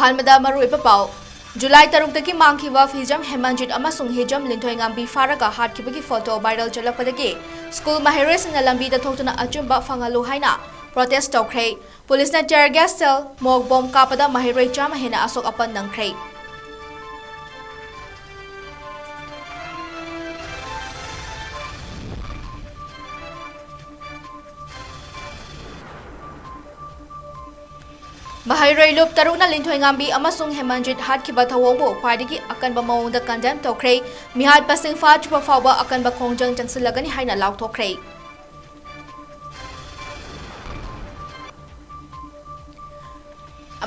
ꯑꯍꯥꯟꯕꯗ ꯃꯔꯨꯑꯣꯏꯕ ꯄꯥꯎ ꯖꯨꯂꯥꯏ 3ꯗꯒꯤ ꯃꯥꯡꯈꯤꯕ ꯐꯤꯖꯝ ꯍꯦꯃꯟꯖꯤꯠ ꯑꯃꯁꯨꯡ ꯍꯤꯖꯝ ꯂꯤꯟꯊꯣꯏꯉꯥꯝꯕꯤ ꯐꯥꯔꯒ ꯍꯥꯠꯈꯤꯕꯒꯤ ꯐꯣꯇꯣ ꯚꯥꯏꯔꯦꯜ ꯆꯠꯂꯛꯄꯗꯒꯤ ꯁ꯭ꯀꯨꯜ ꯃꯍꯩꯔꯣꯏꯁꯤꯡꯅ ꯂꯝꯕꯤꯗ ꯊꯣꯛꯇꯨꯅ ꯑꯆꯨꯝꯕ ꯐꯪꯍꯜꯂꯨ ꯍꯥꯏꯅ ꯄ꯭ꯔꯣꯇꯦꯁꯠ ꯇꯧꯈ꯭ꯔꯦ꯫ ꯄꯨꯂꯤꯁꯅ ꯇꯤꯌꯔ ꯒ꯭ꯌꯥꯁ ꯁꯦꯜ, ꯃꯣꯛ ꯕꯣꯝ ꯀꯥꯞꯄꯗ ꯃꯍꯩꯔꯣꯏ 100 ꯍꯦꯟꯅ ꯑꯁꯣꯛ ꯑꯄꯟ ꯅꯪꯈ꯭ꯔꯦ꯫ ꯃꯍꯩꯔꯣꯏ ꯂꯨꯞ 6ꯅ ꯂꯤꯟꯊꯣꯏꯉꯥꯝꯕꯤ ꯑꯃꯁꯨꯡ ꯍꯦꯃꯟꯖꯤꯠ ꯍꯥꯠꯈꯤꯕ ꯊꯧꯑꯣꯡꯕꯨ ꯈ꯭ꯋꯥꯏꯗꯒꯤ ꯑꯀꯟꯕ ꯃꯑꯣꯡꯗ ꯀꯟꯗꯦꯝ ꯇꯧꯈ꯭ꯔꯦ꯫ ꯃꯤꯍꯥꯠꯄꯁꯤꯡ ꯐꯥꯗ꯭ꯔꯤꯕ ꯐꯥꯎꯕ ꯑꯀꯟꯕ ꯈꯣꯡꯖꯪ ꯆꯪꯁꯤꯜꯂꯒꯅꯤ ꯍꯥꯏꯅ ꯂꯥꯎꯊꯣꯛꯈ꯭ꯔꯦ꯫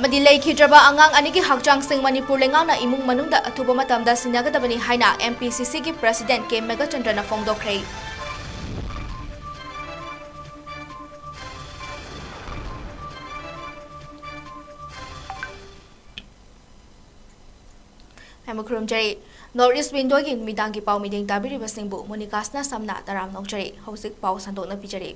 ꯑꯃꯗꯤ ꯂꯩꯈꯤꯗ꯭ꯔꯕ ꯑꯉꯥꯡ ꯑꯅꯤꯒꯤ ꯍꯛꯆꯥꯡꯁꯤꯡ ꯃꯅꯤꯄꯨꯔ ꯂꯩꯉꯥꯛꯅ ꯏꯃꯨꯡ ꯃꯅꯨꯡꯗ ꯑꯊꯨꯕ ꯃꯇꯝꯗ ꯁꯤꯟꯅꯒꯗꯕꯅꯤ ꯍꯥꯏꯅ MPCCꯒꯤ ꯄ꯭ꯔꯁꯤꯗꯦꯟꯠ ꯀꯦ.ꯃꯦꯘꯆꯟꯗ꯭ꯔꯅ ꯐꯣꯡꯗꯣꯛꯈ꯭ꯔꯦ꯫ ꯅꯣꯔꯠ ꯏꯁ ꯋꯤꯟꯗꯣꯒꯤ ꯅꯨꯃꯤꯗꯥꯡꯒꯤ ꯄꯥꯎ ꯃꯤꯠꯌꯦꯡ ꯇꯥꯕꯤꯔꯤꯕꯁꯤꯡꯕꯨ ꯃꯣꯅꯤꯀꯥꯁꯅ ꯁꯝꯅ ꯇꯔꯥꯝ ꯅꯣꯛꯆꯔꯤ꯫ ꯍꯧꯖꯤꯛ ꯄꯥꯎ ꯁꯟꯗꯣꯛꯅ ꯄꯤꯖꯔꯤ꯫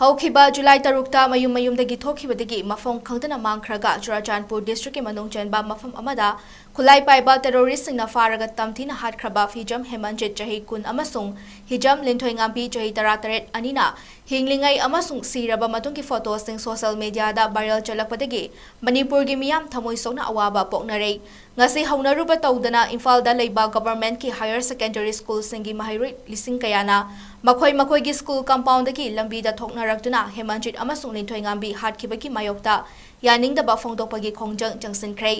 ꯍꯧꯈꯤꯕ ꯖꯨꯂꯥꯏ 3ꯗ ꯃꯌꯨꯝꯗꯒꯤ ꯊꯣꯛꯈꯤꯕꯗꯒꯤ ꯃꯐꯝ ꯈꯪꯗꯅ ꯃꯥꯡꯈ꯭ꯔꯒ ꯆꯨꯔꯆꯥꯟꯄꯨꯔ ꯗꯤꯁꯇ꯭ꯔꯤꯛꯀꯤ ꯃꯅꯨꯡ ꯆꯟꯕ ꯃꯐꯝ ꯑꯃꯗ ꯈꯨꯠꯂꯥꯏ ꯄꯥꯏꯕ ꯇꯦꯔꯣꯔꯤꯁꯁꯤꯡꯅ ꯐꯥꯔꯒ ꯇꯝꯊꯤꯅ ꯍꯥꯠꯈ꯭ꯔꯕ ꯐꯤꯖꯝ ꯍꯦꯃꯟꯖꯤꯠ ꯆꯍꯤ 20 ꯑꯃꯁꯨꯡ ꯍꯤꯖꯝ ꯂꯤꯟꯊꯣꯏꯉꯥꯝꯕꯤ ꯆꯍꯤ 18 ꯑꯅꯤꯅ ꯍꯤꯡꯂꯤꯉꯩ ꯑꯃꯁꯨꯡ ꯁꯤꯔꯕ ꯃꯇꯨꯡꯒꯤ ꯐꯣꯇꯣꯁꯤꯡ ꯁꯣꯁꯤꯌꯦꯜ ꯃꯤꯗꯤꯌꯥꯗ ꯚꯥꯏꯔꯦꯜ ꯆꯠꯂꯛꯄꯗꯒꯤ ꯃꯅꯤꯄꯨꯔꯒꯤ ꯃꯤꯌꯥꯝ ꯊꯃꯣꯏ ꯁꯣꯛꯅ ꯑꯋꯥꯕ ꯄꯣꯛꯅꯔꯦ꯫ ꯉꯁꯤ ꯍꯧꯅꯔꯨꯕ ꯇꯧꯗꯅ ꯏꯝꯐꯥꯜꯗ ꯂꯩꯕ ꯒꯚꯔꯟꯃꯦꯟꯠꯀꯤ ꯍꯥꯌꯔ ꯁꯦꯀꯦꯟꯗꯔꯤ ꯁ꯭ꯀꯨꯜꯁꯤꯡꯒꯤ ꯃꯍꯩꯔꯣꯏ ꯂꯤꯁꯤꯡ ꯀꯌꯥꯅ ꯃꯈꯣꯏꯒꯤ ꯁ꯭ꯀꯨꯜ ꯀꯝꯄꯥꯎꯟꯗꯒꯤ ꯂꯝꯕꯤꯗ ꯊꯣꯛꯅꯔꯛꯇꯨꯅ ꯍꯦꯃꯟꯖꯤꯠ ꯑꯃꯁꯨꯡ ꯂꯤꯟꯊꯣꯏꯉꯥꯝꯕꯤ ꯍꯥꯠꯈꯤꯕꯒꯤ ꯃꯥꯌꯣꯛꯇ ꯌꯥꯅꯤꯡꯗꯕ ꯐꯣꯡꯗꯣꯛꯄꯒꯤ ꯈꯣꯡꯖꯪ ꯆꯪꯁꯤꯟꯈ꯭ꯔꯦ꯫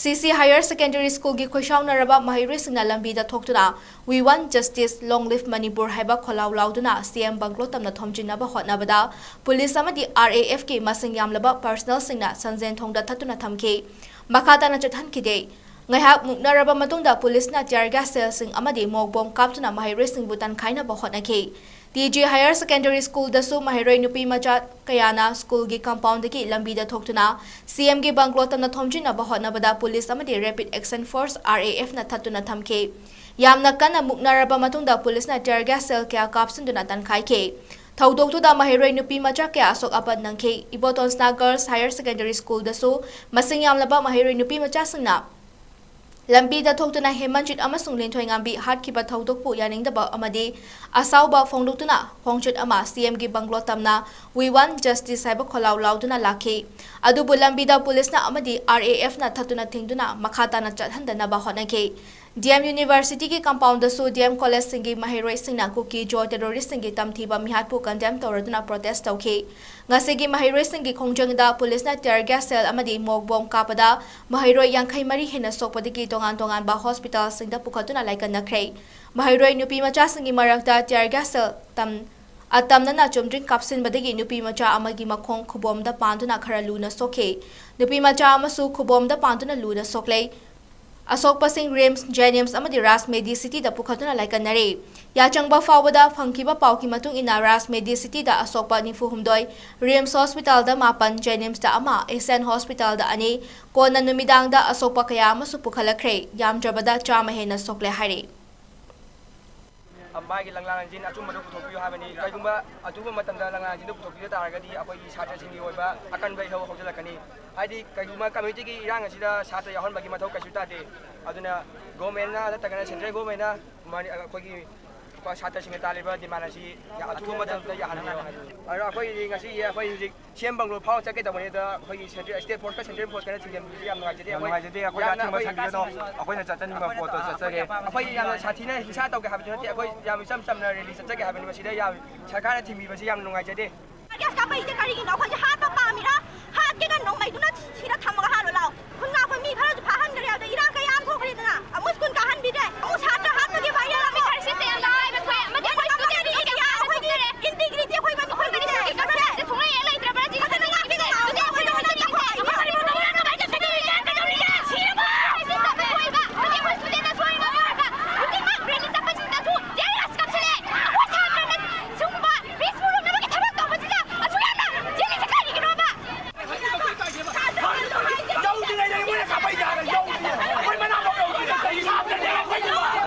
ꯁꯤꯁꯤ ꯍꯥꯌꯔ ꯁꯦꯀꯦꯟꯗꯔꯤ ꯁ꯭ꯀꯨꯜꯒꯤ ꯈꯣꯏꯁꯥꯎꯅꯔꯕ ꯃꯍꯩꯔꯣꯏꯁꯤꯡꯅ ꯂꯝꯕꯤꯗ ꯊꯣꯛꯇꯨꯅ "ꯋꯤ ꯋꯥꯟꯠ ꯖꯁꯇꯤꯁ, ꯂꯣꯡ ꯂꯤꯚ ꯃꯅꯤꯄꯨꯔ" ꯍꯥꯏꯕ ꯈꯣꯜꯂꯥꯎ ꯂꯥꯎꯗꯨꯅ ꯁꯤꯑꯦꯝ ꯕꯪꯒ꯭ꯂꯣ ꯇꯝꯅ ꯊꯣꯝꯖꯤꯟꯅꯕ ꯍꯣꯠꯅꯕꯗ ꯄꯨꯂꯤꯁ ꯑꯃꯗꯤ RAFꯀꯤ ꯃꯁꯤꯡ ꯌꯥꯝꯂꯕ ꯄꯔꯁꯅꯦꯜꯁꯤꯡꯅ ꯁꯟꯖꯦꯟꯊꯣꯡꯗ ꯊꯠꯇꯨꯅ ꯊꯝꯈꯤ꯫ ꯃꯈꯥ ꯇꯥꯅ ꯆꯠꯍꯟꯈꯤꯗꯦ꯫ ꯉꯥꯏꯍꯥꯛ ꯃꯨꯛꯅꯔꯕ ꯃꯇꯨꯡꯗ ꯄꯨꯂꯤꯁꯅ ꯇꯤꯌꯔ ꯒ꯭ꯌꯥꯁ ꯁꯦꯜꯁꯤꯡ ꯑꯃꯗꯤ ꯃꯣꯛ ꯕꯣꯝ ꯀꯥꯞꯇꯨꯅ ꯃꯍꯩꯔꯣꯏꯁꯤꯡꯕꯨ ꯇꯥꯟꯈꯥꯏꯅꯕ ꯍꯣꯠꯅꯈꯤ꯫ TG ꯍꯥꯌꯔ ꯁꯦꯀꯦꯟꯗꯔꯤ ꯁ꯭ꯀꯨꯜꯗꯁꯨ ꯃꯍꯩꯔꯣꯏ ꯅꯨꯄꯤ ꯃꯆꯥ ꯀꯌꯥꯅ ꯁ꯭ꯀꯨꯜꯒꯤ ꯀꯝꯄꯥꯎꯟꯗꯒꯤ ꯂꯝꯕꯤꯗ ꯊꯣꯛꯇꯨꯅ CMꯒꯤ ꯕꯪꯒ꯭ꯂꯣ ꯇꯝꯅ ꯊꯣꯝꯖꯤꯟꯅꯕ ꯍꯣꯠꯅꯕꯗ ꯄꯨꯂꯤꯁ ꯑꯃꯗꯤ ꯔꯦꯄꯤꯗ ꯑꯦꯛꯁꯟ ꯐꯣꯔꯁ RAFꯅ ꯊꯠꯇꯨꯅ ꯊꯝꯈꯤ꯫ ꯌꯥꯝꯅ ꯀꯟꯅ ꯃꯨꯛꯅꯔꯕ ꯃꯇꯨꯡꯗ ꯄꯨꯂꯤꯁꯅ ꯇꯤꯌꯔ ꯒ꯭ꯌꯥꯁ ꯁꯦꯜ ꯀꯌꯥ ꯀꯥꯞꯁꯤꯟꯗꯨꯅ ꯇꯥꯟꯈꯥꯏꯈꯤ꯫ ꯊꯧꯗꯣꯛꯇꯨꯗ ꯃꯍꯩꯔꯣꯏ ꯅꯨꯄꯤ ꯃꯆꯥ ꯀꯌꯥ ꯑꯁꯣꯛ ꯑꯄꯟ ꯅꯪꯈꯤ꯫ ꯏꯕꯣꯇꯣꯟꯁꯅꯥ ꯒꯔꯜꯁ ꯍꯥꯌꯔ ꯁꯦꯀꯦꯟꯗꯔꯤ ꯁ꯭ꯀꯨꯜꯗꯁꯨ ꯃꯁꯤꯡ ꯌꯥꯝꯂꯕ ꯃꯍꯩꯔꯣꯏ ꯅꯨꯄꯤ ꯃꯆꯥꯁꯤꯡꯅ ꯂꯝꯕꯤꯗ ꯊꯣꯛꯇꯨꯅ ꯍꯦꯃꯟꯖꯤꯠ ꯑꯃꯁꯨꯡ ꯂꯤꯟꯊꯣꯏꯉꯥꯝꯕꯤ ꯍꯥꯠꯈꯤꯕ ꯊꯧꯗꯣꯛꯄꯨ ꯌꯥꯅꯤꯡꯗꯕ ꯑꯃꯗꯤ ꯑꯁꯥꯎꯕ ꯐꯣꯡꯗꯣꯛꯇꯨꯅ ꯈꯣꯡꯆꯠ ꯑꯃ CMꯒꯤ ꯕꯪꯒ꯭ꯂꯣ ꯇꯝꯅ "ꯋꯤ ꯋꯥꯟꯠ ꯖꯁꯇꯤꯁ" ꯍꯥꯏꯕ ꯈꯣꯜꯂꯥꯎ ꯂꯥꯎꯗꯨꯅ ꯂꯥꯛꯈꯤ꯫ ꯑꯗꯨꯕꯨ ꯂꯝꯕꯤꯗ ꯄꯨꯂꯤꯁꯅ ꯑꯃꯗꯤ RAFꯅ ꯊꯠꯇꯨꯅ ꯊꯤꯡꯗꯨꯅ ꯃꯈꯥ ꯇꯥꯅ ꯆꯠꯍꯟꯗꯅꯕ ꯍꯣꯠꯅꯈꯤ꯫ DM ꯌꯨꯅꯤꯚꯔꯁꯤꯇꯤꯒꯤ ꯀꯝꯄꯥꯎꯟꯗꯁꯨ DM ꯀꯣꯂꯦꯖꯁꯤꯡꯒꯤ ꯃꯍꯩꯔꯣꯏꯁꯤꯡꯅ ꯀꯨꯀꯤ-ꯖꯣ ꯇꯦꯔꯣꯔꯤꯁꯁꯤꯡꯒꯤ ꯇꯝꯊꯤꯕ ꯃꯤꯍꯥꯠꯄꯨ ꯀꯟꯗꯦꯝ ꯇꯧꯔꯗꯨꯅ ꯄ꯭ꯔꯣꯇꯦꯁꯠ ꯇꯧꯈꯤ꯫ ꯉꯁꯤꯒꯤ ꯃꯍꯩꯔꯣꯏꯁꯤꯡꯒꯤ ꯈꯣꯡꯖꯪꯗ ꯄꯨꯂꯤꯁꯅ ꯇꯤꯌꯔ ꯒ꯭ꯌꯥꯁ ꯁꯦꯜ ꯑꯃꯗꯤ ꯃꯣꯛ ꯕꯣꯝ ꯀꯥꯞꯄꯗ ꯃꯍꯩꯔꯣꯏ 53 ꯍꯦꯟꯅ ꯁꯣꯛꯄꯗꯒꯤ ꯇꯣꯉꯥꯟ-ꯇꯣꯉꯥꯟꯕ ꯍꯣꯁꯄꯤꯇꯥꯜꯁꯤꯡꯗ ꯄꯨꯈꯠꯇꯨꯅ ꯂꯥꯏꯀꯠꯅꯈ꯭ꯔꯦ꯫ ꯃꯍꯩꯔꯣꯏ ꯅꯨꯄꯤ ꯃꯆꯥꯁꯤꯡꯒꯤ ꯃꯔꯛꯇ ꯇꯤꯌꯔ ꯒ꯭ꯌꯥꯁ ꯁꯦꯜ ꯑꯇꯝꯅꯅ ꯆꯨꯝꯗ꯭ꯔꯤꯡ ꯀꯥꯞꯁꯤꯟꯕꯗꯒꯤ ꯅꯨꯄꯤ ꯃꯆꯥ ꯑꯃꯒꯤ ꯃꯈꯣꯡ ꯈꯨꯕꯣꯝꯗ ꯄꯥꯟꯗꯨꯅ ꯈꯔ ꯂꯨꯅ ꯁꯣꯛꯈꯤ꯫ ꯅꯨꯄꯤ ꯃꯆꯥ ꯑꯃꯁꯨ ꯈꯨꯕꯣꯝꯗ ꯄꯥꯟꯗꯨꯅ ꯂꯨꯅ ꯁꯣꯛꯂꯦ꯫ ꯑꯁꯣꯛꯄꯁꯤꯡ ꯔꯤꯝꯁ, ꯖꯦꯅꯤꯝꯁ ꯑꯃꯗꯤ ꯔꯥꯖꯃꯦꯗꯤꯁꯤꯇꯤꯗ ꯄꯨꯈꯠꯇꯨꯅ ꯂꯥꯏꯀꯠꯅꯔꯤ꯫ ꯌꯥꯆꯪꯕ ꯐꯥꯎꯕꯗ ꯐꯪꯈꯤꯕ ꯄꯥꯎꯒꯤ ꯃꯇꯨꯡ ꯏꯟꯅ ꯔꯥꯖꯃꯦꯗꯤꯁꯤꯇꯤꯗ ꯑꯁꯣꯛꯄ 94, ꯔꯤꯝꯁ ꯍꯣꯁꯄꯤꯇꯥꯜꯗ 7, ꯖꯦꯅꯤꯝꯁꯇ 1, ꯑꯦꯁꯤꯌꯥꯟ ꯍꯣꯁꯄꯤꯇꯥꯜꯗ 2, ꯀꯣꯟꯅ ꯅꯨꯃꯤꯗꯥꯡꯗ ꯑꯁꯣꯛꯄ ꯀꯌꯥ ꯑꯃꯁꯨ ꯄꯨꯈꯠꯂꯛꯈ꯭ꯔꯦ꯫ ꯌꯥꯝꯗ꯭ꯔꯕꯗ 100 ꯍꯦꯟꯅ ꯁꯣꯛꯂꯦ ꯍꯥꯏꯔꯤ꯫ ꯃꯥꯒꯤ ꯂꯪꯂꯥꯟꯁꯤꯡ ꯑꯆꯨꯝꯕꯗ ꯄꯨꯊꯣꯛꯄꯤꯌꯨ ꯍꯥꯏꯕꯅꯤ꯫ ꯀꯩꯒꯨꯝꯕ ꯑꯆꯨꯝꯕ ꯃꯇꯝꯗ ꯂꯪꯂꯥꯟꯁꯤꯡꯗꯨ ꯄꯨꯊꯣꯛꯄꯤꯕ ꯇꯥꯔꯒꯗꯤ ꯑꯩꯈꯣꯏꯒꯤ ꯁꯥꯇ꯭ꯔꯁꯤꯡꯒꯤ ꯑꯣꯏꯕ ꯑꯀꯟꯕ ꯏꯍꯧ ꯍꯧꯖꯤꯜꯂꯛꯀꯅꯤ꯫ ꯍꯥꯏꯗꯤ ꯀꯩꯒꯨꯝꯕ ꯀꯝꯃ꯭ꯌꯨꯅꯤꯇꯤꯒꯤ ꯏꯔꯥꯡ ꯑꯁꯤꯗ ꯁꯥꯇ꯭ꯔ ꯌꯥꯎꯍꯟꯕꯒꯤ ꯃꯊꯧ ꯀꯩꯁꯨ ꯇꯥꯗꯦ꯫ ꯑꯗꯨꯅ ꯒꯣꯔꯃꯦꯟꯠꯅ ꯅꯠꯇ꯭ꯔꯒꯅ ꯁꯦꯟꯇ꯭ꯔꯦꯜ ꯒꯣꯔꯃꯦꯟꯠꯅ ꯑꯩꯈꯣꯏꯒꯤ ꯁꯥꯇ꯭ꯔꯁꯤꯡꯅ ꯇꯥꯜꯂꯤꯕ ꯗꯤꯃꯥꯟ ꯑꯁꯤ ꯑꯊꯨꯕ ꯃꯇꯝꯗ ꯌꯥꯍꯟꯕꯤꯌꯨ ꯍꯥꯏꯕꯅꯤ꯫ ꯑꯗꯣ ꯑꯩꯈꯣꯏꯒꯤ ꯉꯁꯤ ꯑꯩꯈꯣꯏ ꯍꯧꯖꯤꯛ CM ꯕꯪꯒ꯭ꯂꯣ ꯐꯥꯎꯔ ꯆꯠꯀꯦ ꯇꯧꯕꯅꯤꯗ ꯑꯩꯈꯣꯏꯒꯤ ꯁ꯭ꯇꯦꯠ ꯐꯣꯔꯁꯀ ꯁꯦꯟꯇ꯭ꯔꯦꯜ ꯐꯣꯔꯁꯀꯅ ꯊꯤꯡꯖꯤꯟꯕꯁꯤ ꯌꯥꯝ ꯅꯨꯡꯉꯥꯏꯖꯗꯦ꯫ ꯑꯩꯈꯣꯏꯗ ꯑꯊꯤꯡꯕ ꯊꯝꯕꯤꯒꯅꯣ, ꯑꯩꯈꯣꯏꯅ ꯆꯠꯆꯅꯤꯡꯕ ꯄꯣꯠꯇꯣ ꯆꯠꯆꯒꯦ꯫ ꯑꯩꯈꯣꯏ ꯌꯥꯝꯅ ꯁꯥꯊꯤꯅ ꯍꯤꯡꯁꯥ ꯇꯧꯒꯦ ꯍꯥꯏꯕꯁꯨ ꯅꯠꯇꯦ, ꯑꯩꯈꯣꯏ ꯌꯥꯝ ꯏꯆꯝ ꯆꯝꯅ ꯔꯦꯂꯤ ꯆꯠꯆꯒꯦ ꯍꯥꯏꯕꯅꯤ꯫ ꯃꯁꯤꯗ ꯁꯔꯀꯥꯔꯅ ꯊꯤꯡꯕꯤꯕꯁꯤ ꯌꯥꯝ ꯅꯨꯡꯉꯥꯏꯖꯗꯦ꯫ ꯒ꯭ꯌꯥꯁ ꯀꯥꯞꯄꯛꯏꯁꯦ ꯀꯔꯤꯒꯤꯅꯣ? ꯑꯩꯈꯣꯏꯁꯦ ꯍꯥꯠꯄ ꯄꯥꯝꯃꯤꯔꯥ? ꯍꯥꯠꯀꯦꯒ ꯅꯣꯡꯃꯩꯗꯨꯅ ꯁꯤꯗ ꯊꯝꯃꯒ ꯍꯥꯠꯂꯣ ꯂꯥꯎ꯫ ꯈꯨꯟ ꯉꯥꯛꯄ ꯃꯤ ꯈꯔꯁꯨ ꯐꯥꯍꯟꯈ꯭ꯔꯦ꯫ ꯑꯗ ꯏꯔꯥꯡ ꯀꯌꯥ ꯑꯃ ꯊꯣꯛꯈ꯭ꯔꯦꯗꯅ ꯑꯃꯨꯛ ꯁ꯭ꯀꯨꯜ ꯀꯥꯍꯟꯕꯤꯗ꯭ꯔꯦ, ꯑꯃꯨꯛ ꯁꯥꯇ꯭ꯔ ꯍꯥꯠꯄꯒꯤ ꯚꯥꯏꯔꯦꯜ ꯑꯃꯨꯛ ꯏꯟꯇꯤꯒ꯭ꯔꯤꯇꯤ ꯑꯩꯈꯣꯏ ꯃꯅꯤꯄꯨꯔꯒꯤ ꯁꯨꯡꯂꯩ ꯍꯦꯛ ꯂꯩꯇ꯭ꯔꯕ꯭ꯔꯥ? ꯐꯖꯅ ꯉꯥꯛꯄꯤꯗꯦ꯫ ꯑꯗꯨꯗꯤ ꯑꯩꯈꯣꯏ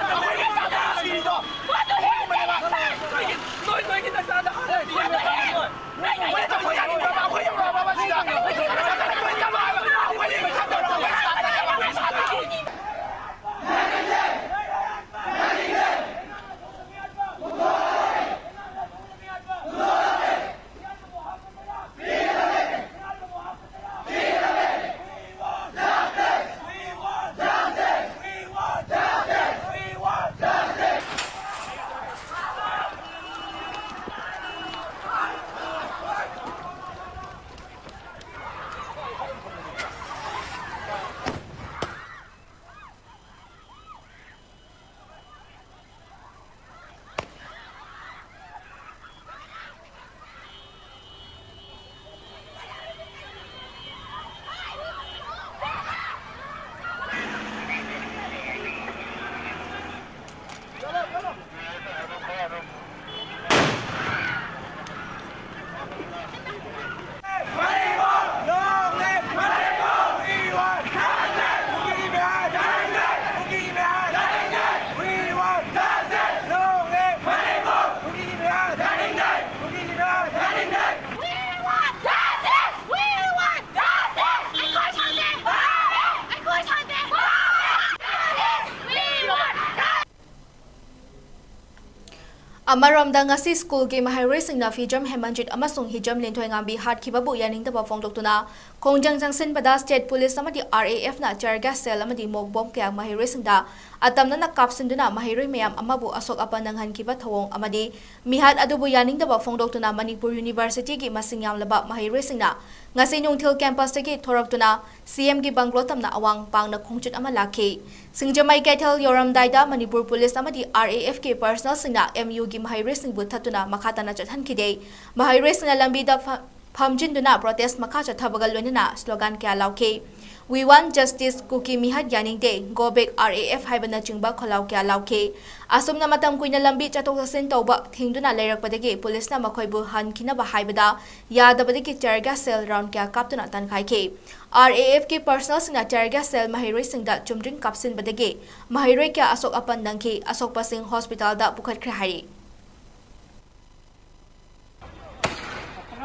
Amaramda ngasi school gi mahairoi fijam hemanjit amasung hijam linthoi ngambi hatkhibabu yaningdaba fongdoktuna khongjang jangsin pada state police amadi RAF na charga cell amadi mock bomb kya mahairoi singda atamna na kapsinduna mahairoi mayam amabu asok apanang hankiba thawong amadi mihat adubu yaningdaba fongdoktuna Manipur University gi masing yamlaba mahairoi singna ngasi nungthil campus tagi thoraktuna CM gi banglo tamna awang pangna khongchut ama lakhi singjamai kaithal yoramdaida Manipur police amadi RAF ke personal singna MU gi mahairoi singbu thatuna makhatana chathankide mahairoi singna lambida phamjinduna protest makha chathabagal loinana slogan kya lauke We want justice kuki mihat yaningde go back RAF haibana chingba kholau kya lauke asumna matam kuina lambi chatok sasin tawba thingduna leirakpadagi police na makhoibu hankhina ba haibada yadabadagi charga cell round kya kaptuna tankhai ke RAF ke personal singna charga cell mahairoi singda chumdring kapsin badagi mahairoi kya asok apan nangki asok pasing hospital da bukhat khre hari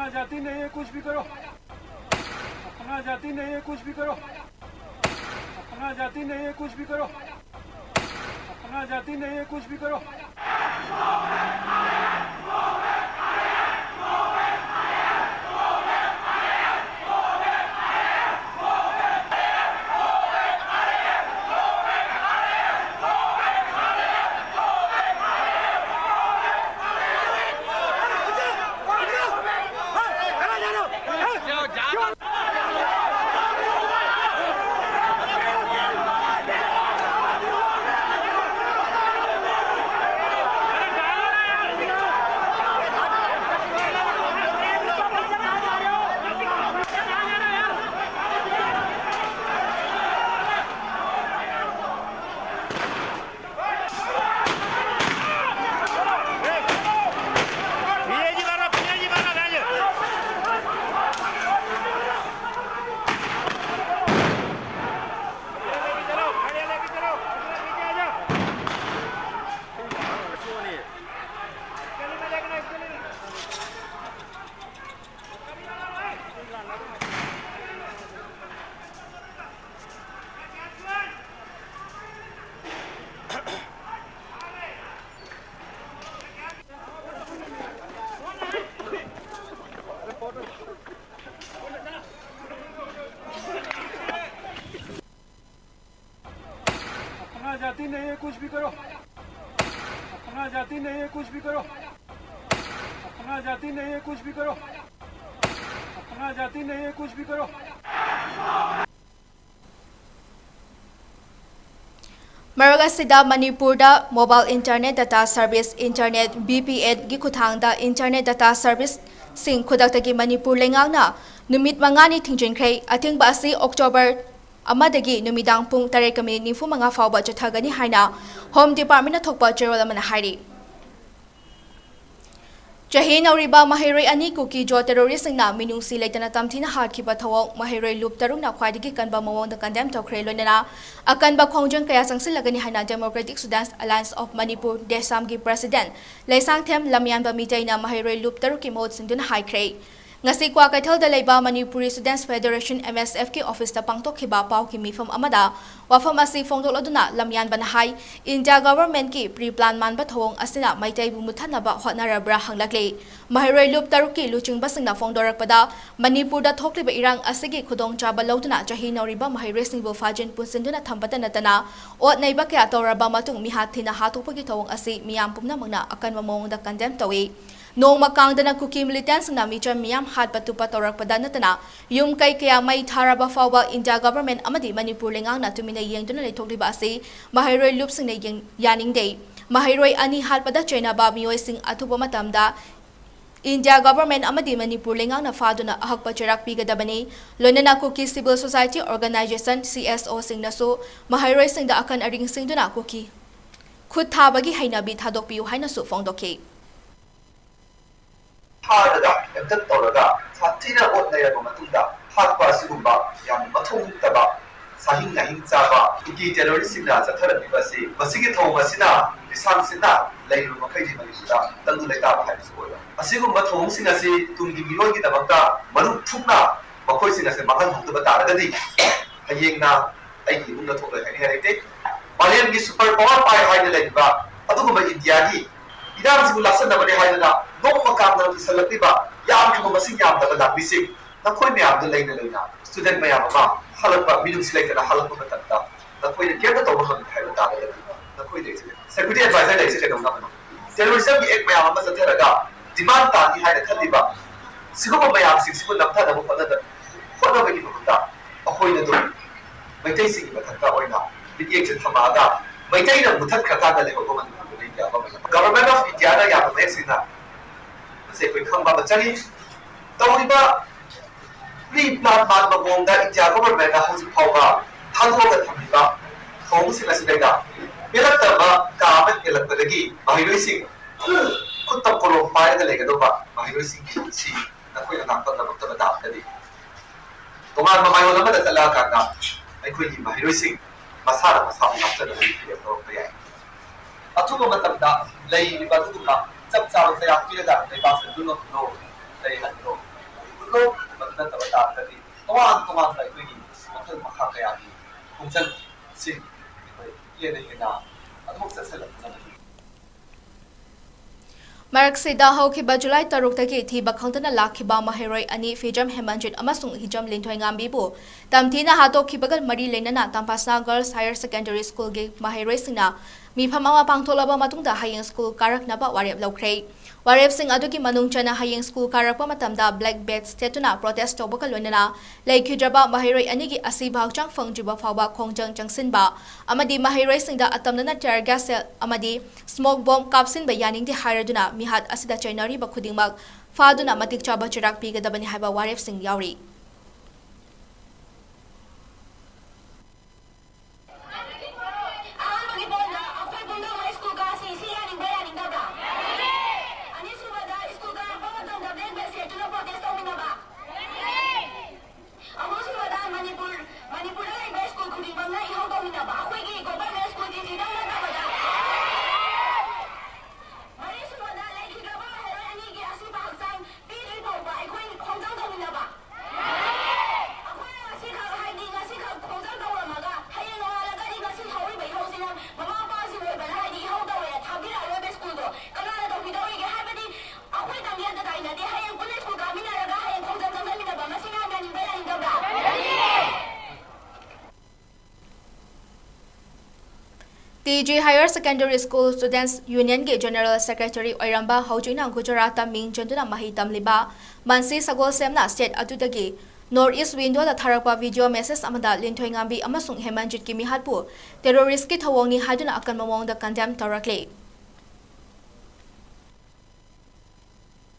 अपना जाति नहीं है कुछ भी करो अपना जाति नहीं है कुछ भी करो अपना जाति नहीं है कुछ भी करो अपना जाति नहीं है कुछ भी करो अपना जाति नहीं है कुछ भी करो अपना जाति नहीं है कुछ भी करो अपना जाति नहीं है कुछ भी करो अपना जाति नहीं है कुछ भी करो Maragasida Manipurda mobile internet data service internet BPN gi khuthangda internet data service sing khudakta Manipur lengangna numit mangani thingjinkhre athingba asi October amadagi numidang pung 8:45 fawba chathagani haina Home Department na thokpa cherol amana hairi Jahi nauriba mahairoi ani kuki jo terrorist na minungsi leitana tamthina hatkhiba thawong mahairoi loop tarung na khwaidagi kanba mawong da condemn tokhrei loinana akanba khongjang kaya sangsilagani haina Democratic Students Alliance of Manipur DESAM gi president Leisangthem Lamyanba mitai na mahairoi loop taruk ki mod sinduna haikrei ngasi kwa kaithal da leiba Manipuri Students Federation MSF ki office ta pangtokhiba pau ki mifam amada wafam asi fongdoloduna lamyan banahai India government ki pre-plan man ba thawong asina maitai bu muthanaba hotnarabra hanglakle mahairoi loop taruki luching basingna fongdorakpada Manipur da thokliba irang asigi khudong chaba loduna jahi nauriba mahairoi singbo fajin punsinduna thambata natana ot neiba kya toraba matung mihathina hatupagi thawong asi miyam pumna mangna akanwa mawong da condemn tawi Nong makangdana kuki militants na micha miyam hat patupa torakpada natana yung kay kaya may tharaba fawba India government amadi Manipur lengang na tumina yengduna leitokliba asi mahairoi loop sing na yaning day mahairoi ani hat pada China ba miyoy sing atupa matamda India government amadi Manipur lengang na faduna ahakpa charak pigadabani loinana kuki civil society organization CSO sing nasu mahairoi sing da akan aring sing duna kuki khud thabagi hainabi thadokpiu hainasu fongdoke 하다가 엠튼 떨어가 사티나 옷내야 보면 뜬다 학과 시군바 양 마통다바 사힘 야힘자바 이기 테러리스트나 자타르비 바시 바시게 통마시나 비상시나 레이로 막히지 말이다 땅도 내다 할 수고요 아시군 마통싱아시 둥기 미원기다박다 마루 툭나 막코이싱아시 막한 홍도바 따라가디 하이행나 아이기 운도 토를 하니 하리테 말리안기 슈퍼 파워 파이 하이드 레이바 아두고 인디아기 इरांसिबु लासनबने हायना नोम कामना किसलतिबा याम खम मसिंग याम दबा लाबिसि नखोय ma'am the लेना लेना student ma'am मा हलपा मिनुम select हलपा मतता नखोय केदा तोब हम हायना ताले नखोय लेसे सेक्रेटरी एडवाइजर लेसे के नोना टेररिज्म की एक म्याम मा जथरगा डिमांड तानी हायना खलिबा सिगुब म्याम सिगुब नमथा दबो फनदा फनबगी मकुता अखोयना दो मैतै सिंग मथका ओइना बिकेक से थमागा मैतै न मुथत खका ले हो मन Government of India na ya ba sina se koi khamba ba chani tawriba pre plan man ba gong da India government da hosi phawga thadho ga thamiba thong sila sidaida belak ba ka man elak ba dagi mahiroi sing kuttam polo pai da lega do ba mahiroi sing chi na koi na ta da ba da ka di toman ma mai wala ba da sala ka da ai koi ni mahiroi sing masara masa na ta da ni ko ya अथुब मतमदा लई बदुना सब चाव से आखिरदा ले पास दुनो no ले हनो लो मतलब तबता कदी तवान लाइ कोई मतलब मखा कया की फंक्शन सिंग ये नहीं ना अथुब से लग Maraksida haukiba July 6 thiba khangtana lakhiba mahiroi ani Fijam Hemanjit amasung hijam linthoi bu tamthina hatokhibagal mari lenana Tampasna Girls Higher Secondary School ge mahiroi singna mifam ama pangtholaba matungda hayeng school karaknaba warep laukrei warep sing aduki manung chana hayeng school karakpa matamda black beds tetuna protest tobaka loinana laikhidraba mahiroi ani gi asi bhagchang phangjiba phawba khongjang changsinba amadi mahiroi singda atamnana tear gas amadi smoke bomb kapsin ba yaning di hairaduna mihat asida chainari ba khudingmak faduna matik chaba chirak pigadabani haiba warep sing yauri TG Higher Secondary School Students Union ge General Secretary Oiramba Haujina Gujarat Ming Chanduna Mahi Tamliba Mansi Sagol Semna State Atudagi Northeast Window da Tharapa video message amada Linthoi Ngambi amasung Hemanjit ki mihatpu terrorist ki thawongni haduna akan mamong da condemn tarakle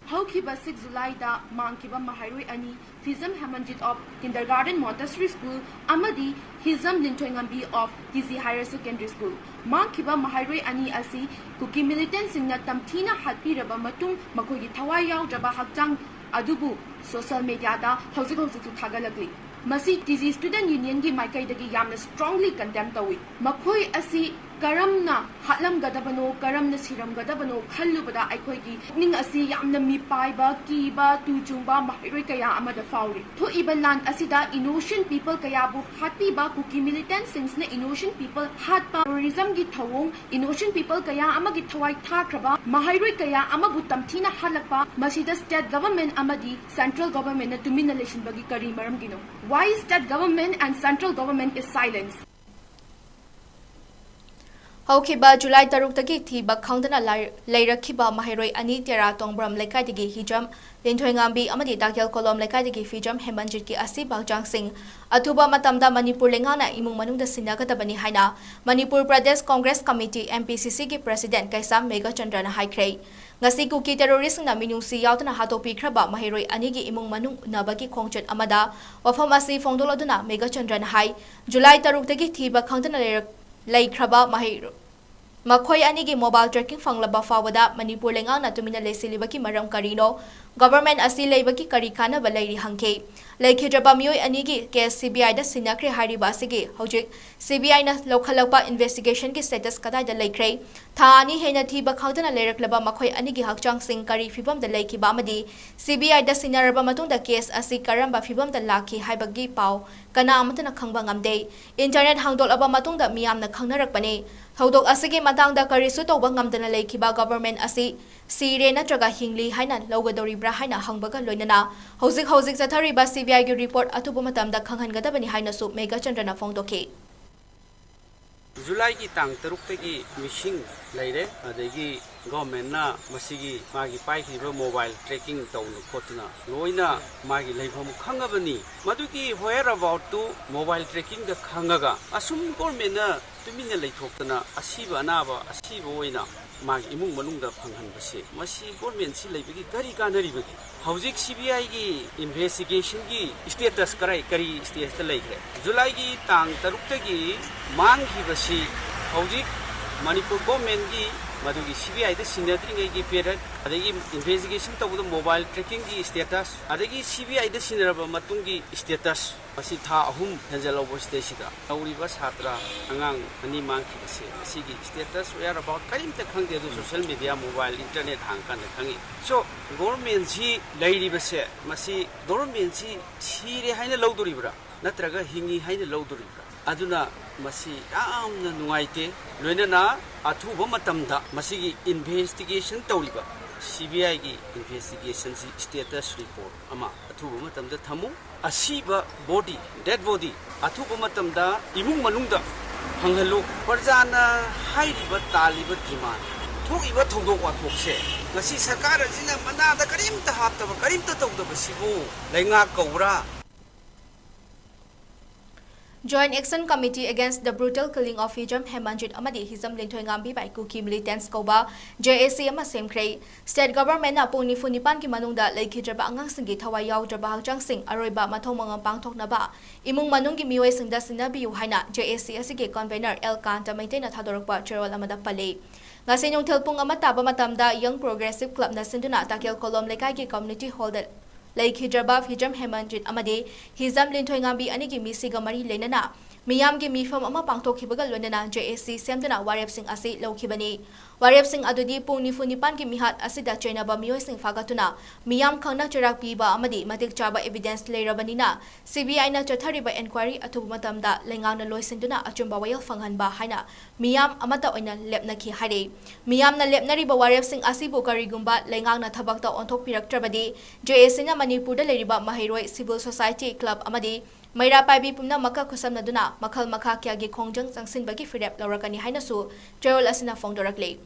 Haukiba 6 July da Mangkiba Mahiroi Ani Fizam Hemanjit of Kindergarten Montessori School Amadi Hizam Lintoingambi of TZ Higher Secondary School Mangkiba Mahiroi Ani Asi Kuki militant singna tamthina hatpi raba matung makogi thawai yaw jaba hakjang adubu social media da hauzik tu thagalakli Masi TZ Student Union gi maikai dagi yamna strongly condemn tawi makoi asi karamna hatlam gadabano karamna siram gadabano khallubada aikoi gi ning asi yamna mi paiba kiba tujungba mahiroi kaya amada fauri tho iban asida innocent people kaya bu hati ba kuki militant since na innocent people hatpa terrorism gi thawong innocent people kaya amagi thawai thakraba mahiroi kaya amabu tamthina halakpa masida state government amadi central government na tumina lesson bagi kari maram gino why state government and central government is silence Haukiba July 6 thiba khangdana leirakhiba mahiroi ani tera tongbram lekaidagi hijam Linthoi Ngambi amadi Dakyal Kolom lekaidagi Fijam Hemanjit ki asi bagjang sing athuba matamda Manipur lengana imung manungda sinagadabani haina Manipur Pradesh Congress Committee MPCC ki President Kaisam Mega Chandrana haikrei ngasi kuki terrorist na minusi yautna hatopi khraba mahiroi ani gi imung manung nabagi khongchet amada wafam asi fongdoloduna Mega Chandrana hai July 6 dagi thiba khangdana Laikraba Mahir Makhoi Anigi mobile tracking fanglaba fawada Manipur Lengana Tumina Lesilibaki Maram Karino Government Asi Labaki Karikana Valeri Hanke Laikhijaba Mui Anigi case CBI da Sinakri Hari Basigi Hojik CBI na Lokalapa investigation ki status kada da Laikre tha ani hena thiba khangdana leiraklaba makhoi anigi hakchangsing kari fibam da leikhiba amadi CBI da sinaraba matungda case asi karamba fibam da lakhi haibagi pau kana amatana khangba ngamde internet hangdolaba matungda miyamna khangnarakpani Thodok asigi matangda karisu tawba ngamdana leikhiba government asi sire natraga hingli haina logadoribra haina hangbaga loinana hojik zathariba CBI gi report atuba matamda khanghangadabani haina su Mega Chandrana phongdoki July ki tang taruk tegi missing laire adegi government na masigi magi pai khiba mobile tracking tawna khotna loina magi leifam khangabani maduki where about to mobile tracking da khangaga asum government na tumina leithokna asiba anaba asiba oina magi imung manungda phanghanbase masi government si leibagi gari kanaribagi hojik CBI gi investigation gi status kari status leigre July gi tang taruk tegi mang khibasi hojik Manipur government gi madugi CBI da sinadring gi period adegi investigation tawda mobile tracking gi status adegi CBI da sinaraba matungi status masi tha ahum henjalo station auriba satra angang ani mang khibase sigi status where about karimta khangde do social media mobile internet hangkan khangi so government ji lairibase masi government ji sire haina lawduribra natraga hingi haina lawduribra aduna masi amna nuaite loinana athuba matamda masigi investigation tawriba CBI gi investigation status report ama athuba matamda thamu asiba body dead body athuba matamda imung manungda hanghalu parjana hairiba taliba demand thogiba thongdok wathokse ngasi sarkar ajina manada karimta haptaba karimta tawdaba sibu lainga kaura Joint Action Committee Against the Brutal Killing of Hijam Hemanjit Amadi Hizam Lintoingambi by Kuki Militants Koba JAC ama Semkrei State Government na puni funipan ki manungda leikhidraba angang singi thawai yawdraba hangchang sing aroiba mathong mangam pangthoknaba imung manung gi miwai singda sinabi yu haina JAC asige convener 𝐿 maintain na thadorokpa cherol amada pale ngasi nyong thelpung ama taba matamda Young Progressive Club na sinduna takil kolom lekai ki community hall Laikhidraba Hijam Hemanjit Amade Hizam Lintoingambi Anigi Misiga Mari Lenana Miyam gi mifam ama pangthokhibaga loinana JAC semdana warep sing asi lokhibani warep sing adudi pungni funipan gi mihat asida chainaba miyoi sing fagatuna miyam khangna charak piba amadi matik chaba evidence leirabanina CBI na chathariba inquiry athuba matamda lengangna loisinduna achumba wayal fanghanba haina miyam amata oina lepnakhi hare miyam na lepnariba warep sing asibu karigumba lengangna thabakta onthok piraktrabadi JAC na Manipur da leriba Mahairoi Civil Society Club amadi Maira Paibi Pumna Maka Kusamnaduna Makal Maka Kyagi Kongjang Sangsin Bagi Firep Laurakani Hainasu Gerald Asina Fongdorakle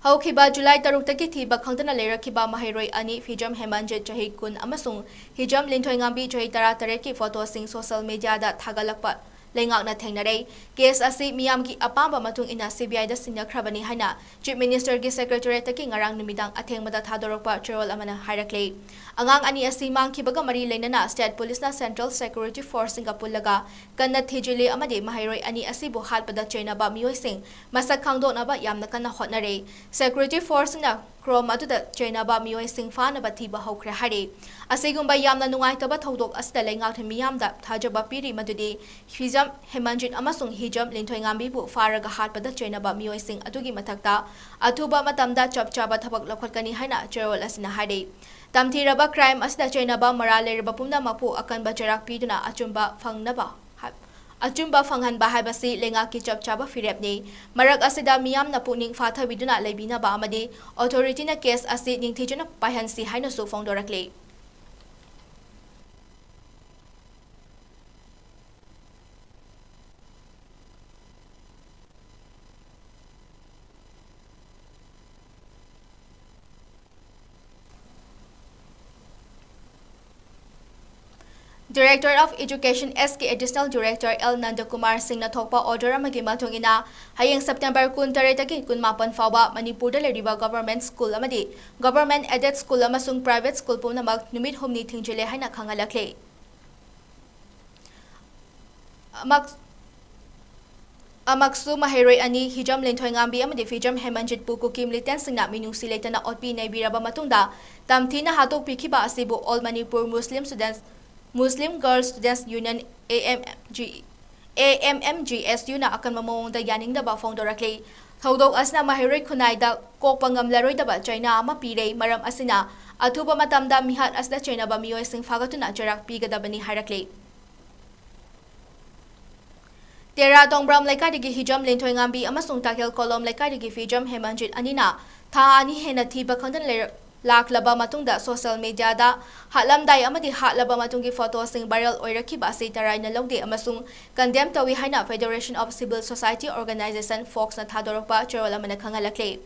Haukiba July Taruktaki Tiba Kangdana Lerakiba Mahairoi Ani Hijam Hemanjit Jahi Kun Amasung Hijam Lintoingambi Jahi Tara Tareki Photo Sing Social Media da Thagalakpa Lengak na thengnare case asi miyam gi apamba matung ina CBI da sinakhrabani haina Chief Minister gi Secretariat ki ngarang numidang athengmada thadorokpa cherol amana hairakle angang ani asi mangkhibaga mari leinana State Police na Central Security Force singa pullaga kanna thijile amade mahairoi ani asi bo halpada chainaba miyoi sing masak khangdona ba yamna kanna hotnare Security Force na Krom aduda chainaba miyoi sing fana bathiba hokre hare asigumba yamna nungaitaba thodok asda lengak miyamda thajaba piri madudi Hijam Hemanjit amasung Hijam Lintoingambi bu faraga hatpada chainaba miyoi sing adugi mathakta athuba matamda chapchaba thabak lakhatkani haina cherol asina hare tamthiraba crime asda chainaba maraleiraba pumna mapu akanba charak piduna achumba fanghanba haibasi lengaki chapchaba firepni marak asida miyam na puning fatha biduna leibina ba amadi authority na case asi ningthijuna pahansi haina su fongdorakle Director of Education SK Additional Director L. Nandakumar Singh na thokpa order amagi matungina hayeng September 13 18 fawba Manipur da leriba government school amadi government aided school amasung private school punamak numit humni thingjile haina khangalakle Amaksu Mahairoi ani Hijam Lintoingambi amadi Hijam Hemanjit Puku Kim Litan Singna minungsi letana otpi naibiraba matungda tamthina hatok pikhiba asibu All Manipur Muslim Girls Students Union AMMGSU na akan mamawangda yaningdaba fongdorakli. Thodok asna mahiroi khunayda kokpa ngamlaroidaba China ama pire maram asina athuba matamda mihat asda China ba miyoising fagatuna jarak pigadabani hairakli. Tera Dongbram Laikadigi Hijam Lintoingambi amasung Takhel Kolom Laikadigi Fijam Hemanjit Anina Tha Ani Hena Thiba Khandan Laklaba Matungda social media da Hatlamdai amadi Hatlaba Matungi photo sing viral oirakiba si tarai na longdi amasung condemn tawi haina Federation of Civil Society Organization Fox na thadorokpa Cherol amana khangalakli.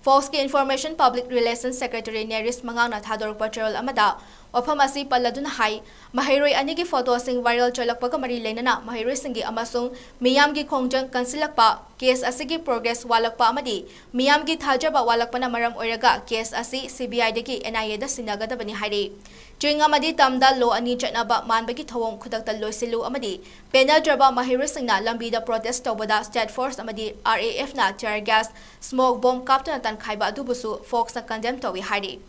Fox ki Information Public Relations Secretary Neris Mangang na thadorokpa Cherol amada Wafam asi paladuna hai mahiroi anigi photo sing viral chalakpa ka mari lenana mahiroi singi amasung miyam gi khongjang kansilakpa case asigi progress walakpa amadi miyam gi thajaba walakpa na maram oiraga case asi CBI dagi NIA da sinagadabani hairi Jing amadi tamda lo ani chatnaba manbagi thawong khudakta loisilu amadi pena draba mahiroi singna lambi da protest tawbada state force amadi RAF na tear gas smoke bomb kaptana tan khaiba adubusu Fox na condemn tawi hairi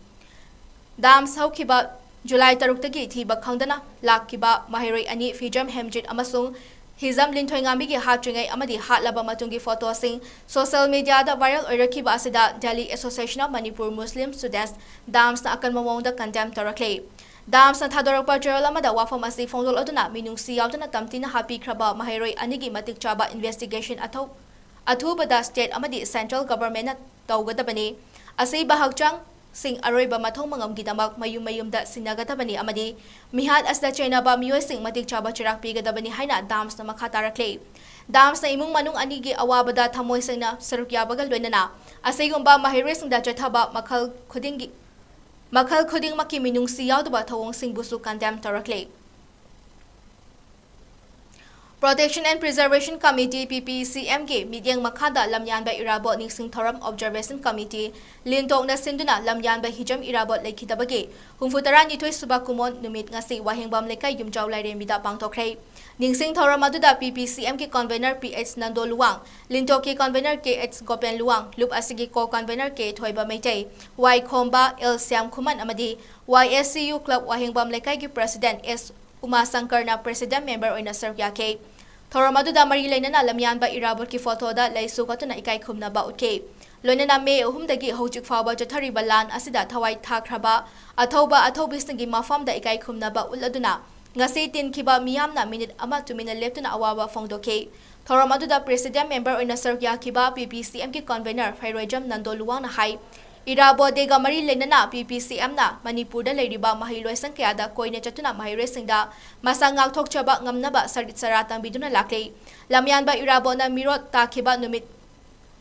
Dam saukiba July tarukdagi thiba khangdana lakkiba mahiroi ani Fijam Hemjit amasung Hizam Lintoingambi gi hatringai amadi hatlaba matungi photo sing social media da viral oirakiba asida Delhi Association of Manipur Muslim Students dams na akan mamawangda condemn tarakle dams na thadorokpa Cherol amada wafam asi fongdol aduna minungsi yaudana tamtina happy kraba mahiroi anigi matik chaba investigation athubada state amadi central government na tawgadabani asi bahagchang sing aroiba mathong mangam gidamak mayum-mayumda sinagadabani amadi mihat asda China ba miyoy sing matik chaba chirak pigadabani haina dams na makatarakle dams na imung manung anigi awabada thamoy sing na sarukyabagal loinana asaygumba mahiroi sing da chathaba makhal khuding maki minungsi yaudaba thawong sing busu condemn tarakle Protection and Preservation Committee PPCM ke midyang makhada lamyanba irabot ningsing thoram observation committee lintok na sinduna lamyanba hijam irabot laikhitabagi humfutara nitoi subakumon numit ngasi wahengbam lekai yumjaw lairemida pangtokhrei ningsing thoram aduda PPCM ke convener PH Nando Luwang lintok ke convener KH Gopen Luwang lup asigi ko convener ke Thoiba Meitei Y Khomba L Siam Khuman amadi YSCU Club wahengbam lekai ke President S Uma Sankar na President Member oina Sarkyake. Thoramadu da mari lainana lamyan ba irabot ki photo da laisu katuna 𝐒𝐈 ba utke. Loinana me dagi hojik fawba jathari balan asida thawai thakraba athobisngi mafam da 𝐒𝐈 ba uladuna ngasi tin kiba miyamna minute ama 2 minute leptuna awaba fongdoke. Thoramadu da President Member oina Sarkyake ba PPCM ki convener Fairojam Nando Luwang na hai Irabo dega mari lenana PPCM na Manipur da leiriba mahiloi sangkya da koine chatuna mahiroi singda masa ngakthok chaba ngamnaba sarit saratang biduna lakle lamyan ba irabo na mirot takhiba numit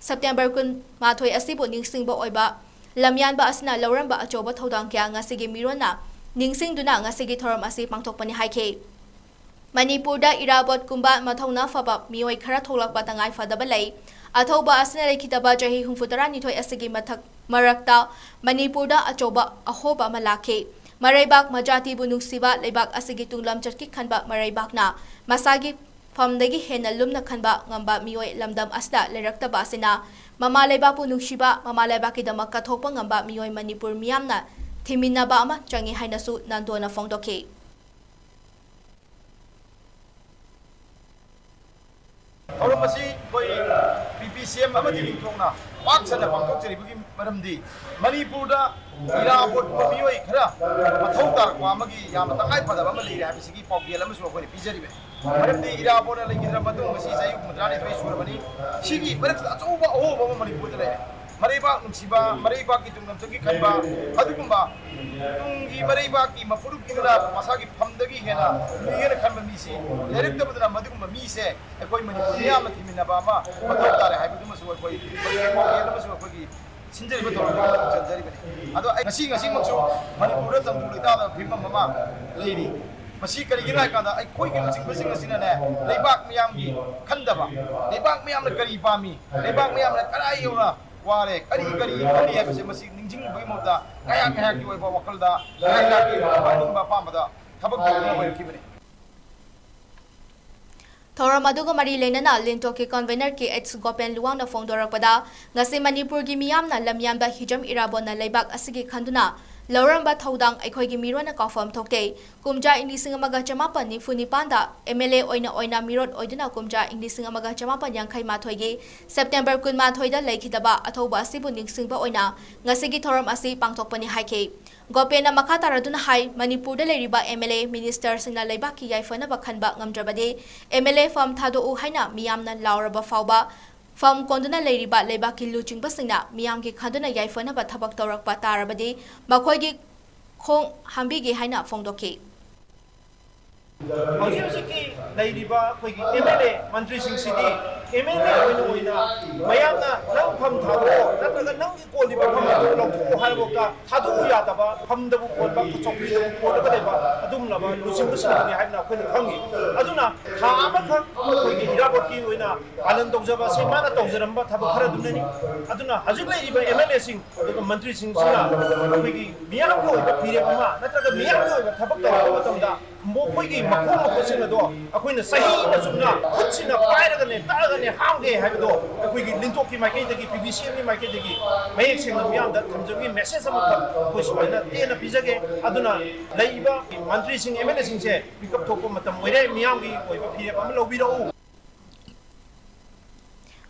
September kun mathoi asibu ningsingba oiba lamyan ba asna lauramba achoba thodang kya ngasigi mirona ningsingduna ngasigi thoram asi pangthokpani haike Manipur da irabot kumba mathongna faba mioi khara tholakpa tangai fadaba lei athoba asna lekitaba jahi humfutara nithoi asigi mathak Marakta Manipur da achoba ahoba malake Maraibak majati bunungsiba leibak asigi tunglam chatki khanba maraibak na masagi famdagi hena lumna khanba ngamba mioi lamdam asda leiraktaba asina mama leibak bunungsiba mama leibak kidamak kathokpa ngamba mioi Manipur miyamna thiminaba ama changi hainasu nandona fongdoke Oromasi koi PPCM amadi lingtongna paksana pangtok cheribugi maramdi Manipur da irabot mioi khara mathau tarkwa amagi yam tangai phadaba ma leire habisigi pawgel amasu koi pijaribe maramdi irabot legidra matung masi jai mudrani fei surabani sigi barak achoba oba Manipur da leire Mariba nungsiba mariba ki tungnam chaki khanba adugumba tungi mariba ki mafuruk kiduna masagi phamdagi hena migena khanba misi lerektabadna madugumba mise ekoi Manipur miyamna thiminaba ma mathau tare haibuduma su ekoi pawgel amasu ekoi sinjari ba tawra janjari bani ado ngasi maksu Manipur da tamdu da phimma mama leiri masi karigina kada ai koi ki sing asina ne leibak miyam gi khandaba leibak miyam na kari pami leibak miyam na karai yona ware kari habise masi ningjing bai moda kaya ki oi ba wakalda kaya ki ba pamada thabak dawna bai kibani Thoramadu mari lenana lintok ki convener KH Gopen Luwang na fongdorakpada ngasi Manipur gi miyam na lamyan ba hijam irabon na leibak asigi khanduna ꯂꯧꯔꯝꯕ ꯊꯧꯗꯥꯡ ꯑꯩꯈꯣꯏꯒꯤ ꯃꯤꯔꯣꯟꯅ ꯀꯥꯎꯐꯝ ꯊꯣꯛꯇꯦ ꯀꯨꯝꯖꯥ ꯏꯪ 1994 MLA ꯑꯣꯏꯅ ꯃꯤꯔꯣꯠ ꯑꯣꯏꯗꯨꯅ ꯀꯨꯝꯖꯥ ꯏꯪ 1982ꯒꯤ September 12ꯗ ꯂꯩꯈꯤꯗꯕ ꯑꯊꯧꯕ ꯑꯁꯤꯕꯨ ꯅꯤꯡꯁꯤꯡꯕ ꯑꯣꯏꯅ ꯉꯁꯤꯒꯤ ꯊꯧꯔꯝ ꯑꯁꯤ ꯄꯥꯡꯊꯣꯛꯄꯅꯤ ꯍꯥꯏꯈꯤ ꯒꯣꯄꯦꯟꯅ ꯃꯈꯥ ꯇꯥꯔꯗꯨꯅ ꯍꯥꯏ ꯃꯅꯤꯄꯨꯔꯗ ꯂꯩꯔꯤꯕ MLA ꯃꯤꯅꯤꯁꯇꯔꯁꯤꯡꯅ ꯂꯩꯕꯥꯛꯀꯤ ꯌꯥꯏꯐꯅꯕ ꯈꯟꯕ ꯉꯝꯗ꯭ꯔꯕꯗꯤ MLA ꯐꯝ ꯊꯥꯗꯣꯛꯎ ꯍꯥꯏꯅ ꯃꯤꯌꯥꯝꯅ ꯂꯥꯎꯔꯕ ꯐꯥꯎꯕ ꯐꯝ ꯀꯣꯟꯗꯨꯅ ꯂꯩꯔꯤꯕ ꯂꯩꯕꯥꯛꯀꯤ ꯂꯨꯆꯤꯡꯕꯁꯤꯡꯅ ꯃꯤꯌꯥꯝꯒꯤ ꯈꯟꯗꯨꯅ ꯌꯥꯏꯐꯅꯕ ꯊꯕꯛ ꯇꯧꯔꯛꯄ ꯇꯥꯔꯕꯗꯤ ꯃꯈꯣꯏꯒꯤ ꯈꯣꯡ ꯍꯥꯝꯕꯤꯒꯦ ꯍꯥꯏꯅ ꯐꯣꯡꯗꯣꯛꯈꯤ ꯍꯧꯖꯤꯛꯀꯤ ꯂꯩꯔꯤꯕ ꯑꯩꯈꯣꯏꯒꯤ MLA ꯃꯟꯇ꯭ꯔꯤꯁꯤꯡꯁꯤꯗꯤ MLA ꯑꯣꯏꯅ ꯃꯌꯥꯝꯅ ꯅꯪ ꯐꯝ ꯊꯥꯗꯣꯛꯑꯣ ꯅꯠꯇ꯭ꯔꯒ ꯅꯪꯒꯤ ꯀꯣꯜꯂꯤꯕ ꯐꯝ ꯑꯗꯨ ꯂꯧꯊꯣꯛꯑꯣ ꯍꯥꯏꯕꯐꯥꯎꯗ ꯊꯥꯗꯣꯛꯎ ꯌꯥꯗꯕ ꯐꯝꯗꯕꯨ ꯀꯣꯟꯕ ꯆꯧꯀ꯭ꯔꯤꯗꯕꯨ ꯀꯣꯜꯂꯒ ꯂꯩꯕ ꯑꯗꯨꯝꯂꯕ ꯂꯨꯆꯤꯡꯕꯁꯤꯡꯅꯤ ꯍꯥꯏꯕꯅ ꯑꯩꯈꯣꯏꯅ ꯈꯪꯉꯤ ꯑꯗꯨꯅ ꯊꯥ ꯑꯃꯈꯛ ꯑꯩꯈꯣꯏꯒꯤ ꯏꯔꯥꯕꯣꯠꯀꯤ ꯑꯣꯏꯅ ꯄꯥꯂꯟ ꯇꯧꯖꯕ ꯑꯁꯤ ꯃꯥꯅ ꯇꯧꯖꯔꯝꯕ ꯊꯕꯛ ꯈꯔꯗꯨꯅꯅꯤ ꯑꯗꯨꯅ ꯍꯧꯖꯤꯛ ꯂꯩꯔꯤꯕ MLAꯁꯤꯡ ꯑꯗꯨꯒ ꯃꯟꯇ꯭ꯔꯤꯁꯤꯡꯁꯤꯅ ꯑꯩꯈꯣꯏꯒꯤ ꯃꯤꯌꯥꯝꯒꯤ ꯑꯣꯏꯕ ꯐꯤꯔꯦꯞ ꯑꯃ ꯅꯠꯇ꯭ꯔꯒ ꯃꯤꯌꯥꯝꯒꯤ ꯑꯣꯏꯕ ꯊꯕꯛ ꯇꯧꯔꯛꯄ ꯃꯇꯝꯗ ꯃꯈꯣꯏꯒꯤ ꯃꯈꯣꯡ ꯃꯈꯨꯠꯁꯤꯡ ꯑꯗꯣ ꯑꯩꯈꯣꯏꯅ ꯆꯍꯤ ꯑꯃ ꯆꯨꯞꯅ ꯈꯨꯠꯁꯤꯅ ꯄꯥꯏꯔꯒꯅꯦ ꯇꯛꯑꯒꯅꯦ ꯍꯥꯝꯒꯦ ꯍꯥꯏꯕꯗꯣ ꯑꯩꯈꯣꯏꯒꯤ ꯂꯤꯟꯊꯣꯛꯀꯤ ꯃꯥꯏꯀꯩꯗꯒꯤ PBCMꯒꯤ ꯃꯥꯏꯀꯩꯗꯒꯤ ꯃꯌꯦꯛ ꯁꯦꯡꯅ ꯃꯤꯌꯥꯝꯗ ꯊꯝꯖꯕꯒꯤ ꯃꯦꯁꯦꯖ ꯑꯃꯈꯛ ꯑꯩꯈꯣꯏ ꯁꯨꯃꯥꯏꯅ ꯇꯦꯟꯅ ꯄꯤꯖꯒꯦ ꯑꯗꯨꯅ ꯂꯩꯔꯤꯕ ꯃꯟꯇ꯭ꯔꯤꯁꯤꯡ MLAꯁꯤꯡꯁꯦ ꯄꯤꯀꯞ ꯊꯣꯛꯄ ꯃꯇꯝ ꯑꯣꯏꯔꯦ ꯃꯤꯌꯥꯝꯒꯤ ꯑꯣꯏꯕ ꯐꯤꯔꯦꯞ ꯑꯃ ꯂꯧꯕꯤꯔꯛꯎ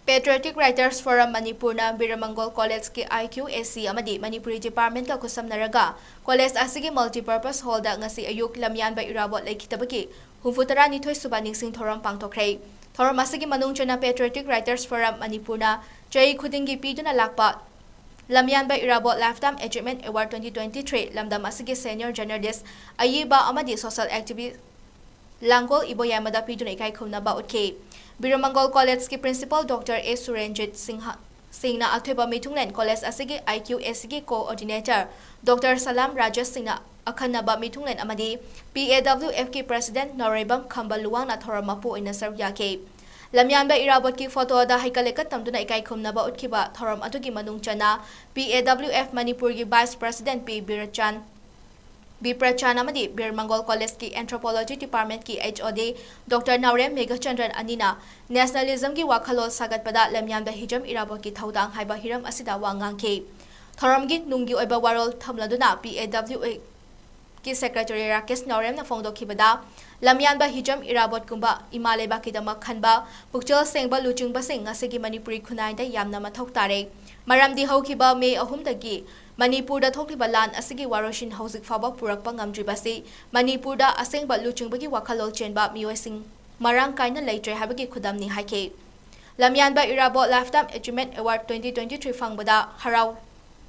Patriotic Writers Forum Manipurna Biramangol College ki 𝐼𝐄_𝐴𝐶 amadi Manipuri Department ka kusamnaraga College asigi multipurpose hall da ngasi ayuk lamyanba irabot laikhitabaki humfutara nithoi suba ningsing thoram pangtokhrei thoram asigi manungchana Patriotic Writers Forum Manipurna chai khudingi piduna lakpa lamyanba irabot Lifetime Achievement Award 2023 lamdam asigi Senior Journalist ayiba amadi Social Activist Langol Iboyamada piduna ikai khumnaba utke Biramangol College ki Principal Dr. A. Surenjit Singhna Atheba Mitunglen College asigi 𝐼𝐄_𝐴𝐶 ki Coordinator Dr. Salam Rajesh Singhna Akhanaba Mitunglen amadi PAWF ki President Norebam Khambaluwang na Thoramapu ina sarwyake lamyanba irabot ki photo da haikalekat tamduna ikai khumnaba utkiba thoram atugi manungchana PAWF Manipur ki Vice President P. Biprachan amadi Biramangol College ki Anthropology Department ki HOD Dr. Naurem Megachandran Anina Nationalism ki wakhalol sagatpada lamyanba hijam irabot ki thaudang haiba hiram asida wangangke thoramgi nunggi oiba warol thamladuna PAWA ki Secretary Rakesh Naurem na fongdokhibada lamyanba hijam irabot kumba imaleba ki damak khanba pukchal sengba luchungba sing ngasigi Manipuri khunai da yamna mathok tare maramdi hokhiba May 3 dagi Manipurda thokliba lan asigi waroshin hauzik faba purakpa ngamdribasi Manipurda asengba luchungbagi wakhalol chenba miyoising marang kaina leitre habagi khudamni haike lamyanba irabot Lifetime Achievement Award 2023 fangbada harau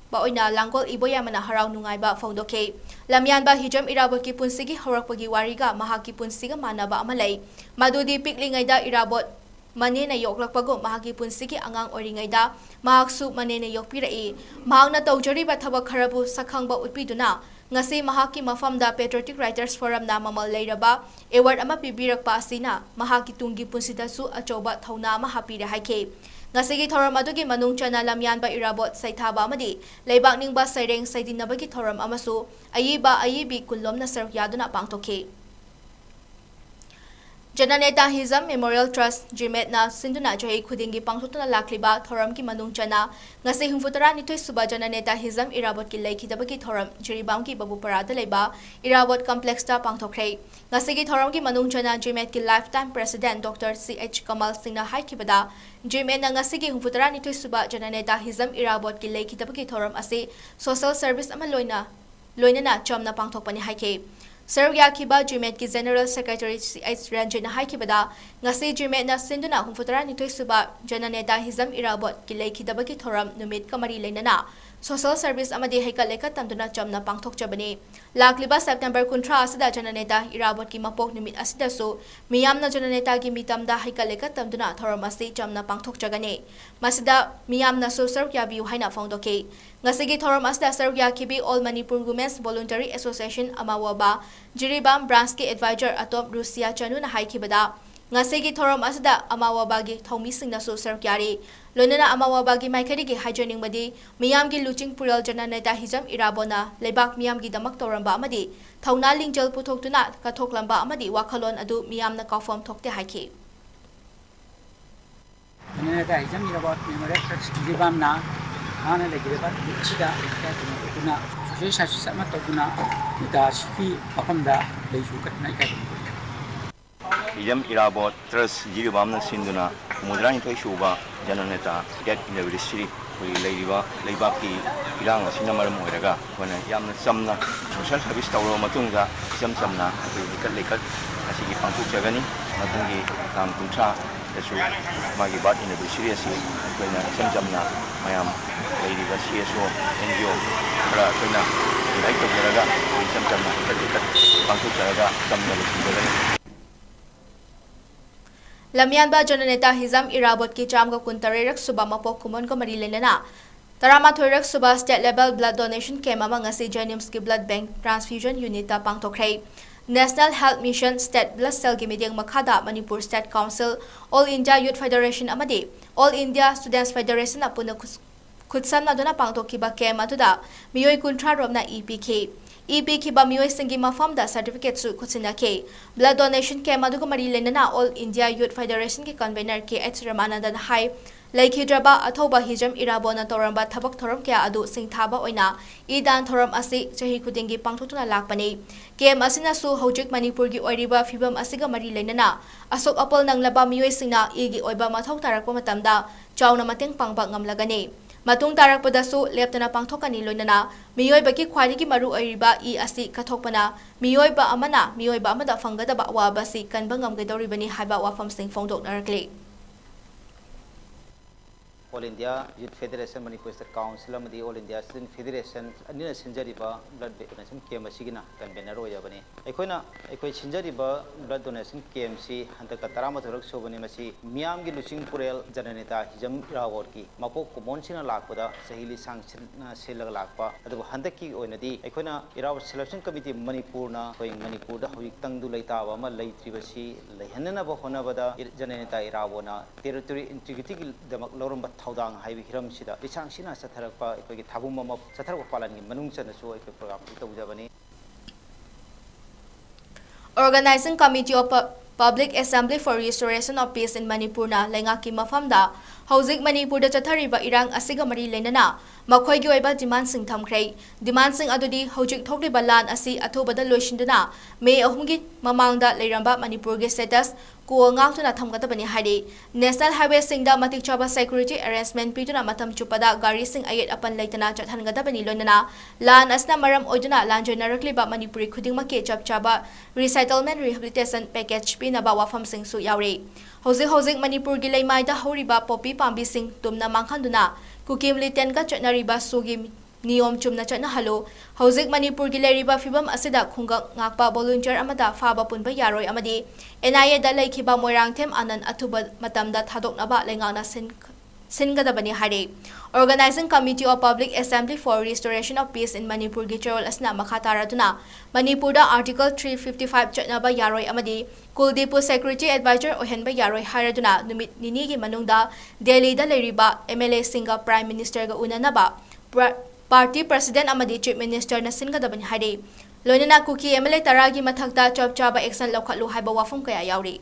ba oina Langol Iboyamana harau nungaiba fongdoke lamyanba hijam irabot ki punsigi horakpagi wariga mahaki punsiga manaba amalai madudi piklingaida irabot manena yoklakpago mahaki punsigi angang oringaida mahaksu manena yokpirai mahangna tawjariba thabak kharabu sakhangba utpiduna ngasi mahaki mafamda Patriotic Writers Forum na mamal leiraba award ama pibirakpa asina mahaki tungi punsidasu achoba thauna ama hapire haike ngasigi thoram adugi manungchana lamyanba irabot saithaba amadi leibak ningba saireng saidinabagi thoram amasu ayiba ayibi kullomna saruk yaduna pangtokhe Jananeta Hizam Memorial Trust 𝐺𝐸 na sinduna chai khudingi pangthotuna lakliba thoram ki manungchana ngasi humfutara nithoi suba Jananeta Hizam irabot ki laikhidabagi thoram jiribam ki babupara da leiba irabot complex ta pangthokhrei ngasigi thoram ki manungchana 𝐺𝐸 ki Lifetime President Dr. 𝐶𝐻 Singhna haikibada 𝐺𝐸 na ngasigi humfutara nithoi suba Jananeta Hizam irabot ki laikhidabagi thoram ase social service ama loinana chomna pangthokpani haike Sarugya kiba 𝐺𝐸 ki General Secretary C.H. Ranjit na haikibada ngasi 𝐺𝐸 na sinduna humfutara nithoi suba Jananeta Hizam irabot ki laikhidabagi thoram numit kamari leinana social service amadi haikaleka tamduna chamna pangthokjabani lakliba September 13 asida Jananeta irabot ki mapok numit asida su miyamna Jananeta ki mitamda haikaleka tamduna thoram asi chamna pangthokjagani masida miyamna su sarugya biu haina fongdoke ngasigi thoram asida sarugya kibi All Manipur Women's Voluntary Association amawaba Jiribam branch ki advisor atop Rusia chanu na haikibada ngasigi thoram asida amawabagi thomi singna su sarukyari loinana amawabagi maikharigi haijoning madi miyamgi luching pural Jananeta Hizam irabona leibak miyamgi damak toramba amadi thauna lingjal puthoktuna kathoklamba amadi wakhalon adu miyamna kaufam thokte haiki Jananeta Hizam irabot Memorial Trust Jiribam na ꯍꯥꯟꯅ ꯂꯩꯈꯤꯕ ꯑꯁꯤꯗ ꯏꯀꯥꯏꯗꯨꯅ ꯇꯧꯗꯨꯅ social service ꯑꯃ ꯇꯧꯗꯨꯅ ꯅꯤꯇꯥꯁꯤꯒꯤ ꯃꯐꯝꯗ ꯂꯩꯁꯨ ꯀꯠꯇꯨꯅ ꯏꯀꯥꯏꯗꯨꯅ ꯍꯤꯖꯝ ꯏꯔꯥꯕꯣꯠ ꯇ꯭ꯔꯁ ꯖꯤꯒꯕꯥꯝꯅ ꯁꯤꯟꯗꯨꯅ 62 ꯁꯨꯕ ꯖꯅꯅꯦꯇꯥ ꯗꯦꯠ ꯑꯦꯅꯤꯚꯔꯁꯔꯤ ꯑꯩꯈꯣꯏꯒꯤ ꯂꯩꯔꯤꯕ ꯂꯩꯕꯥꯛꯀꯤ ꯏꯔꯥꯡ ꯑꯁꯤꯅ ꯃꯔꯝ ꯑꯣꯏꯔꯒ ꯑꯩꯈꯣꯏꯅ ꯌꯥꯝꯅ ꯆꯝꯅ ꯁꯣꯁꯤꯌꯦꯜ ꯁꯥꯔꯚꯤꯁ ꯇꯧꯔꯕ ꯃꯇꯨꯡꯗ ꯏꯆꯝ ꯆꯝꯅ ꯑꯩꯈꯣꯏ ꯂꯩꯀꯠ ꯑꯁꯤꯒꯤ ꯄꯥꯡꯊꯣꯛꯆꯒꯅꯤ ꯃꯇꯨꯡꯒꯤ ꯇꯥꯡ 30ꯗꯁꯨ ꯃꯥꯒꯤ ꯕꯥꯔꯠ ꯑꯦꯅꯤꯚꯔꯁꯔꯤ ꯑꯁꯤ ꯑꯩꯈꯣꯏꯅ ꯏꯆꯝ ꯆꯝꯅ ꯃꯌꯥꯝ ꯂꯩꯔꯤꯕ CSO NGO ꯈꯔ ꯑꯩꯈꯣꯏꯅ ꯏꯟꯚꯥꯏꯠ ꯇꯧꯖꯔꯒ ꯏꯆꯝ ꯆꯝꯅ ꯂꯩꯀꯠ ꯄꯥꯡꯊꯣꯛꯆꯔꯒ ꯆꯝꯅ ꯂꯣꯏꯁꯤꯟꯖꯒꯅꯤ ꯂꯝꯌꯥꯟꯕ ꯖꯅꯅꯦꯇꯥ ꯍꯤꯖꯝ ꯏꯔꯥꯕꯣꯠꯀꯤ 163ꯔꯛ ꯁꯨꯕ ꯃꯄꯣꯛ ꯀꯨꯝꯑꯣꯟꯒ ꯃꯔꯤ ꯂꯩꯅꯅ 12ꯔꯛ ꯁꯨꯕ state level blood donation camp ꯑꯃ ꯉꯁꯤ ꯖꯦꯅꯤꯝꯁꯀꯤ ꯕ꯭ꯂꯗ ꯕꯦꯡꯛ ꯇ꯭ꯔꯥꯟꯁꯐ꯭ꯌꯨꯖꯟ ꯌꯨꯅꯤꯠꯇ ꯄꯥꯡꯊꯣꯛꯈ꯭ꯔꯦ national health mission state blood ꯁꯦꯜꯒꯤ ꯃꯤꯠꯌꯦꯡ ꯃꯈꯥꯗ Manipur state council all India youth federation ꯑꯃꯗꯤ ꯑꯣꯜ ꯏꯟꯗꯤꯌꯥ ꯁ꯭ꯇꯨꯗꯦꯟꯠꯁ ꯐꯦꯗꯔꯦꯁꯟꯅ ꯄꯨꯟꯅ ꯈꯨꯠꯁꯝꯅꯗꯨꯅ ꯄꯥꯡꯊꯣꯛꯈꯤꯕ ꯀꯦꯝꯞ ꯑꯗꯨꯗ ꯃꯤꯑꯣꯏ 30 ꯏ ꯄꯤꯈꯤ ꯏꯄꯤꯈꯤꯕ ꯃꯤꯑꯣꯏꯁꯤꯡꯒꯤ ꯃꯐꯝꯗ ꯁꯔꯇꯤꯐꯤꯀꯦꯠꯁꯨ ꯈꯨꯠꯁꯤꯟꯅꯈꯤ ꯕ꯭ꯂꯗ ꯗꯣꯅꯦꯁꯟ ꯀꯦꯝꯞ ꯑꯗꯨꯒ ꯃꯔꯤ ꯂꯩꯅꯅ ꯑꯣꯜ ꯏꯟꯗꯤꯌꯥ ꯌꯨꯠ ꯐꯦꯗꯔꯦꯁꯟꯒꯤ ꯀꯟꯚꯦꯅꯔ KH ꯔꯃꯥꯅꯟꯗꯟ ꯍꯥꯏ ꯂꯩꯈꯤꯗ꯭ꯔꯕ ꯑꯊꯧꯕ ꯍꯤꯖꯝ ꯏꯔꯥꯕꯣꯠꯅ ꯇꯧꯔꯝꯕ ꯊꯕꯛ ꯊꯧꯔꯝ ꯀꯌꯥ ꯑꯗꯨ ꯁꯤꯡꯊꯥꯕ ꯑꯣꯏꯅ ꯏꯗꯥꯟ ꯊꯧꯔꯝ ꯑꯁꯤ ꯆꯍꯤ ꯈꯨꯗꯤꯡꯒꯤ ꯄꯥꯡꯊꯣꯛꯇꯨꯅ ꯂꯥꯛꯄꯅꯤ ꯀꯦꯝꯞ ꯑꯁꯤꯅꯁꯨ ꯍꯧꯖꯤꯛ ꯃꯅꯤꯄꯨꯔꯒꯤ ꯑꯣꯏꯔꯤꯕ ꯐꯤꯕꯝ ꯑꯁꯤꯒ ꯃꯔꯤ ꯂꯩꯅꯅ ꯑꯁꯣꯛ ꯑꯄꯜ ꯅꯪꯂꯕ ꯃꯤꯑꯣꯏꯁꯤꯡꯅ ꯏꯒꯤ ꯑꯣꯏꯕ ꯃꯊꯧ ꯇꯥꯔꯛꯄ ꯃꯇꯝꯗ ꯆꯥꯎꯅ ꯃꯇꯦꯡ ꯄꯥꯡꯕ ꯉꯝꯂꯒꯅꯤ ꯃꯇꯨꯡ ꯇꯥꯔꯛꯄꯗꯁꯨ ꯂꯦꯞꯇꯅ ꯄꯥꯡꯊꯣꯛꯀꯅꯤ ꯂꯣꯏꯅꯅ ꯃꯤꯑꯣꯏꯕꯒꯤ ꯈ꯭ꯋꯥꯏꯗꯒꯤ ꯃꯔꯨ ꯑꯣꯏꯔꯤꯕ ꯏ ꯑꯁꯤ ꯀꯠꯊꯣꯛꯄꯅ ꯃꯤꯑꯣꯏꯕ ꯑꯃꯅ ꯃꯤꯑꯣꯏꯕ ꯑꯃꯗ ꯐꯪꯒꯗꯕ ꯑꯋꯥꯕ ꯑꯁꯤ ꯀꯟꯕ ꯉꯝꯒꯗꯧꯔꯤꯕꯅꯤ ꯍꯥꯏꯕ ꯋꯥꯐꯝꯁꯤꯡ ꯐꯣꯡꯗꯣꯛꯅꯔꯛꯂꯤ All India Youth Federation Manipur State Council amadi All India Student Federation anina sinjariba blood donation camp asigina convener oyabani aikoi sinjariba blood donation camp si handaka 13rak sobani masi miyam gi lusing purel jananeta hijam rawor ki mapok kumon sina lakpada sahili sanction silag lakpa adu handaki oinadi aikoina irawat selection committee Manipur na koi Manipur da hoik tangdu laitaba ma laitribasi laihanna ba honabada jananeta irawona territory integrity gi damak lorumba thawdang haibi hiram sida risang sina satharakpa ikoi thabum mama satharak palan gi manung chanasu ikoi program tawjabani Organizing Committee of Public Assembly for Restoration of Peace in Manipur na lengaki mafamda hauzik Manipur da chathariba irang asiga mari lenana makhoi gi oiba demand sing thamkhrei demand sing adudi hojik thokliba lan asi athobada loishinduna May 3 gi mamangda leiramba Manipur gi status ko ngawtuna thamgadabani hari National Highway singda matik chaba security arrangement pituna matam chupada gari sing ayet apan leitana chathangadabani loinana lan asna maram oiduna lan generally ba Manipuri khudingma ke chapchaba resettlement rehabilitation package pinaba wafam sing su yauri hojik Manipur gi leimai da horiba popi pambi sing tumna mangkhanduna kukim liten ka chatnariba sugi niyom chumna chana halo hojik Manipur gi leriba fibam asida khunga ngakpa volunteer amada faba punba yaroi amadi NIA da laikhiba moirang them anan athuba matamda thadoknaba lengana singadabani hari Organizing Committee of Public Assembly for Restoration of Peace in Manipur gi chorol asna makhataraduna Manipur da Article 355 chatnaba yaroi amadi Kuldipu Security Advisor ohenba yaroi haraduna numit nini gi manungda Delhi da leriba MLA singa Prime Minister ga unanaba Party President amadi Chief Minister na singadabani hari loinana kuki MLA taragi mathakta chapchaba action lokhatlu haiba wafum kaya yauri